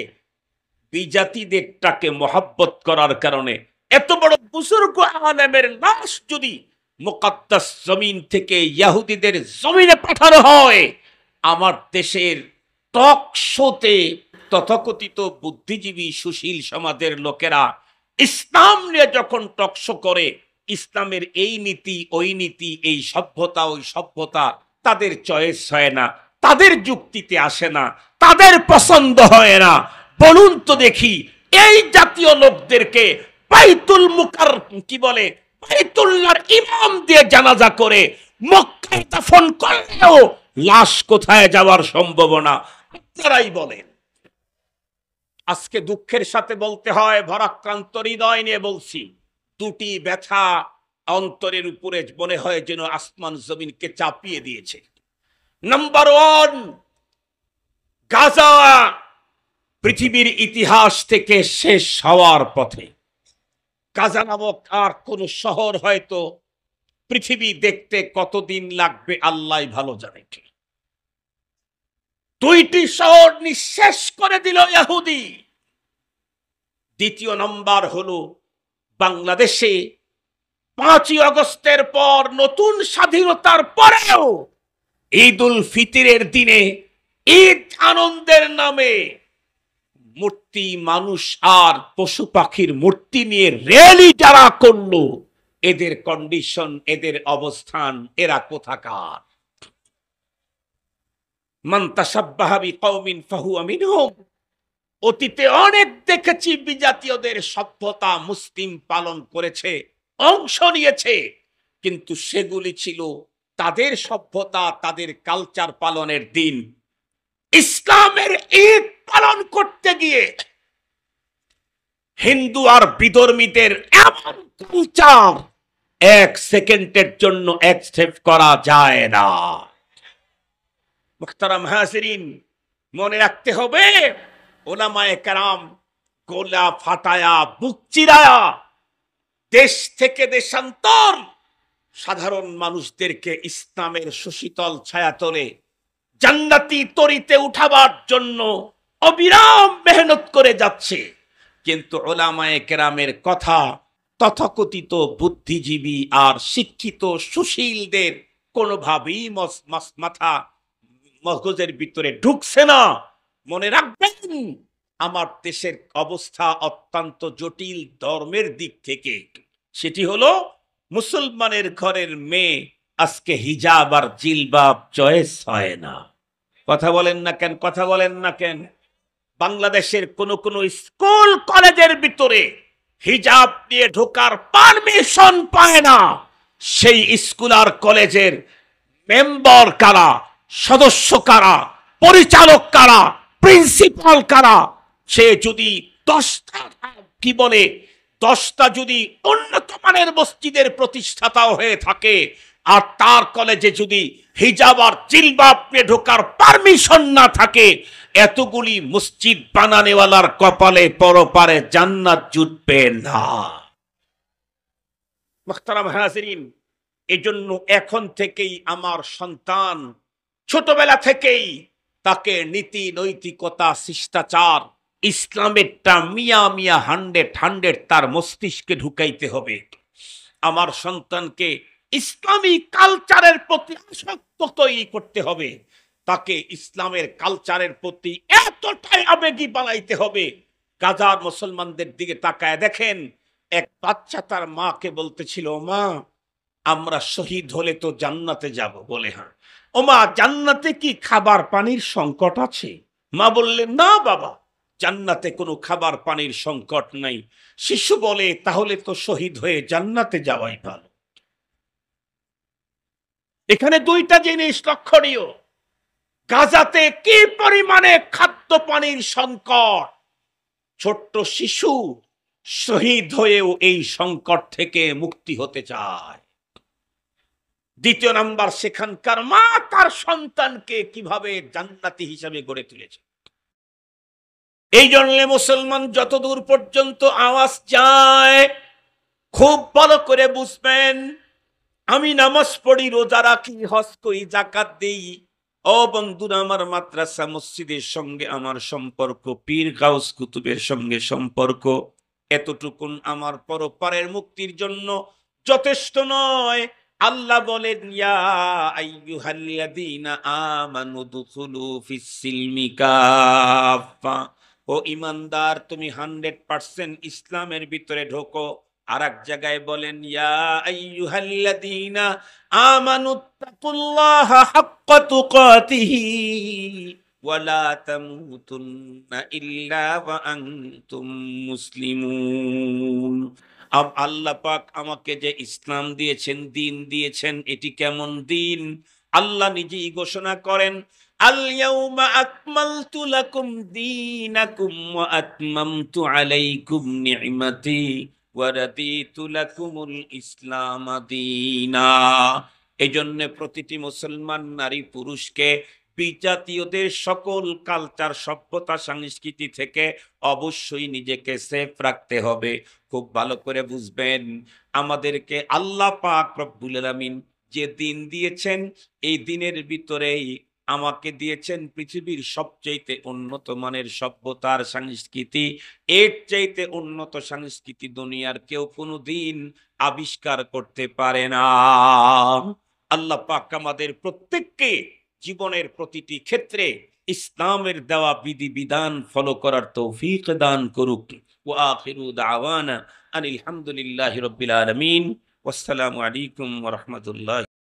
বিজাতিদেরটাকে মুহাব্বত করার কারণে এত বড় বুজুর্গ আলেমের লাশ যদি মুকাদ্দাস জমিন থেকে ইহুদিদের জমিনে পাঠানো হয়, আমার দেশের টক শোতে তথাকথিত বুদ্ধিজীবী সুশীল সমাজের লোকেরা ইসলাম নিয়ে যখন টক শো করে, ইসলামের এই নীতি ওই নীতি, এই সভ্যতা ওই সভ্যতা তাদের চয়েস হয় না, তাদের যুক্তিতে আসে না, তাদের পছন্দ হয় না। বলুন তো দেখি, এই জাতীয় লোকদেরকে বাইতুল মুকার কি বলে, বাইতুল্লাহর ইমাম দিয়ে জানাজা করে মক্কায় দাফন করলেও লাশ কোথায় যাওয়ার সম্ভাবনা? আপনারাই বলেন। আজকে দুঃখের সাথে বলতে হয়, ভরাক্রান্ত হৃদয় নিয়ে বলছি, দুটি ব্যথা অন্তরের উপরে মনে হয় যেন আসমান জমিনকে চাপিয়ে দিয়েছে। নাম্বার ওয়ান, গাজা পৃথিবীর ইতিহাস থেকে শেষ হওয়ার পথে। গাজা নামক আর কোন শহর হয়তো পৃথিবী দেখতে কতদিন লাগবে আল্লাহ ভালো জানে। দুইটি শহর নিঃশেষ করে দিল ইহুদি। দ্বিতীয় নম্বর হলো, বাংলাদেশে 5ই আগস্টের পর নতুন স্বাধীনতার পরেও ঈদ উল ফিতরের দিনে ঈদ আনন্দের নামে মূর্তি, মানুষ আর পশু পাখির মূর্তি নিয়ে র্যালি যারা করলো, এদের কন্ডিশন, এদের অবস্থান, এরা কোথাকার? মান তাশাব্বাহা বিকওমিন ফাহুয়া মিনহুম। অতীতে অনেক দেখেছি বিজাতীয়দের সভ্যতা মুসলিম পালন করেছে, অংশ নিয়েছে, কিন্তু সেগুলি ছিল তাদের সভ্যতা, তাদের কালচার পালনের দিন। ইসলামের ঈদ পালন করতে গিয়ে হিন্দু আর বিধর্মীদের এমন কালচার 1 সেকেন্ডের জন্য অ্যাকসেপ্ট করা যায় না। মুহতারাম হাজিরিন, মনে রাখতে হবে, ওলামায়ে কেরাম গোলা ফাটায়া, বুক চিরায়া, দেশ থেকে দেশান্তর সাধারণ মানুষদেরকে ইসলামের সুশীতল ছায়াতলে জান্নাতি তরিতে উঠাবার জন্য অবিরাম মেহনত করে যাচ্ছে। কিন্তু ওলামায়ে কেরামের কথা তথাকথিত বুদ্ধিজীবী আর শিক্ষিত সুশীলদের কোনোভাবেই মাথা মগজের ভিতরে ঢুকছে না। মনে রাখবেন, আমার দেশের অবস্থা অত্যন্ত জটিল ধর্মের দিক থেকে। সেটি হলো, মুসলমানের ঘরের মেয়ে আজকে হিজাব আর জিলবাব চয়েস হয় না। কথা বলেন না কেন? কথা বলেন না কেন? বাংলাদেশের কোন কোন স্কুল কলেজের ভিতরে হিজাব নিয়ে ঢোকার পারমিশন পায় না। সেই স্কুল আর কলেজের মেম্বার কারা, সদস্য কারা, পরিচালক কারা, প্রিন্সিপাল কারা? সে যদি 10টা যদি উন্নত মানের মসজিদের প্রতিষ্ঠাতাও হয়ে থাকে, আর তার কলেজে যদি হিজাব আর জিলবাব নিয়ে ঢোকার পারমিশন না থাকে, এতগুলি মসজিদ বানানেওয়ালার কপালে পরপারে জান্নাত জুটবে না। মুহতারাম হাজিরিন, এজন্য এখন থেকেই আমার সন্তান ছোটবেলা থেকেই তাকে নীতি, নৈতিকতা, শিষ্টাচার, ইসলামেরটা মিয়া 100 তার মস্তিষ্কে ঢুকাইতে হবে। আমার সন্তানকে ইসলামী কালচারের প্রতি আসক্ত তৈরি করতে হবে। তাকে ইসলামের কালচারের প্রতি এতটাই আবেগী বানাইতে হবে। গাজার মুসলমানদের দিকে তাকায় দেখেন, এক বাচ্চা তার মাকে বলতেছিল, মা আমরা শহীদ হলে তো জান্নাতে যাব। বলে, হ্যাঁ। ও মা, জান্নাতে কি খাবার পানির সংকট আছে? মা বললেন, না বাবা, জান্নাতে কোনো খাবার পানির সংকট নাই। শিশু বলে, তাহলে তো শহীদ হয়ে জান্নাতে যাওয়াই ভালো। এখানে দুইটা জিনিস লক্ষণীয়। গাজাতে কি পরিমাণে খাদ্য পানির সংকট, ছোট্ট শিশু শহীদ হয়েও এই সংকট থেকে মুক্তি হতে চায়। দ্বিতীয় নাম্বার, সেখানকার মা তার সন্তানকে কিভাবে জান্নাতি হিসাবে গড়ে তুলেছে। এই জন্য মুসলমান যতদূর পর্যন্ত আওয়াজ যায় খুব ভালো করে বুঝবেন। আমি নামাজ পড়ি, রোজা রাখি, হজ করি, যাকাত দেই, ও বন্ধুরা আমার, মাদ্রাসা মসজিদের সঙ্গে আমার সম্পর্ক, পীর গাউস কুতুবের সঙ্গে সম্পর্ক, এতটুকুন আমার পরপারের মুক্তির জন্য যথেষ্ট নয়। আল্লাহ বলেন, ইয়া আইয়ুহাল্লাযীনা আমানু দুখুলু ফিস-সিলমি কাফা, ও ঈমানদার তুমি 100% ইসলামের ভিতরে ঢোকো। আর এক জায়গায় বলেন, ইয়া আইয়ুহাল্লাযীনা আমানুত্তাকুল্লাহা হাক্কা তুকাতিহি ওয়া লা তামুতুন্না ইল্লা ওয়া আনতুম মুসলিমুন। আল্লাহ পাক আমাকে যে ইসলাম দিয়েছেন, দিন দিয়েছেন, এটি কেমন দিন? আল্লাহ নিজেই ঘোষণা করেন, আল ইয়াউমা আকমালতু লাকুম দীনাকুম ওয়া আতমামতু আলাইকুম নি'মাতি ওয়া রাদিতু লাকুমুল ইসলাম দীনা। এজন্য প্রতিটি মুসলমান নারী পুরুষকে বিজাতীয়দের সকল কালচার, সভ্যতা, সংস্কৃতি থেকে অবশ্যই নিজেকে সেফ রাখতে হবে। খুব ভালো করে বুঝবেন, আমাদেরকে আল্লাহ পাক রব্বুল আলামিন যে দিন দিয়েছেন, এই দিনের ভিতরেই আমাকে দিয়েছেন পৃথিবীর সবচেয়ে উন্নত মানের সভ্যতার সংস্কৃতি। এর চাইতে উন্নত সংস্কৃতি দুনিয়ার কেউ কোনোদিন আবিষ্কার করতে পারে না। আল্লাহ পাক আমাদের প্রত্যেককে জীবনের প্রতিটি ক্ষেত্রে ইসলামের দেওয়া বিধি বিধান ফলো করার তৌফিক দান করুক। ওয়া আখিরু দাওয়ানা আনিল হামদুলিল্লাহি রাব্বিল আলামিন। ওয়াসসালামু আলাইকুম ওয়া রাহমাতুল্লাহ।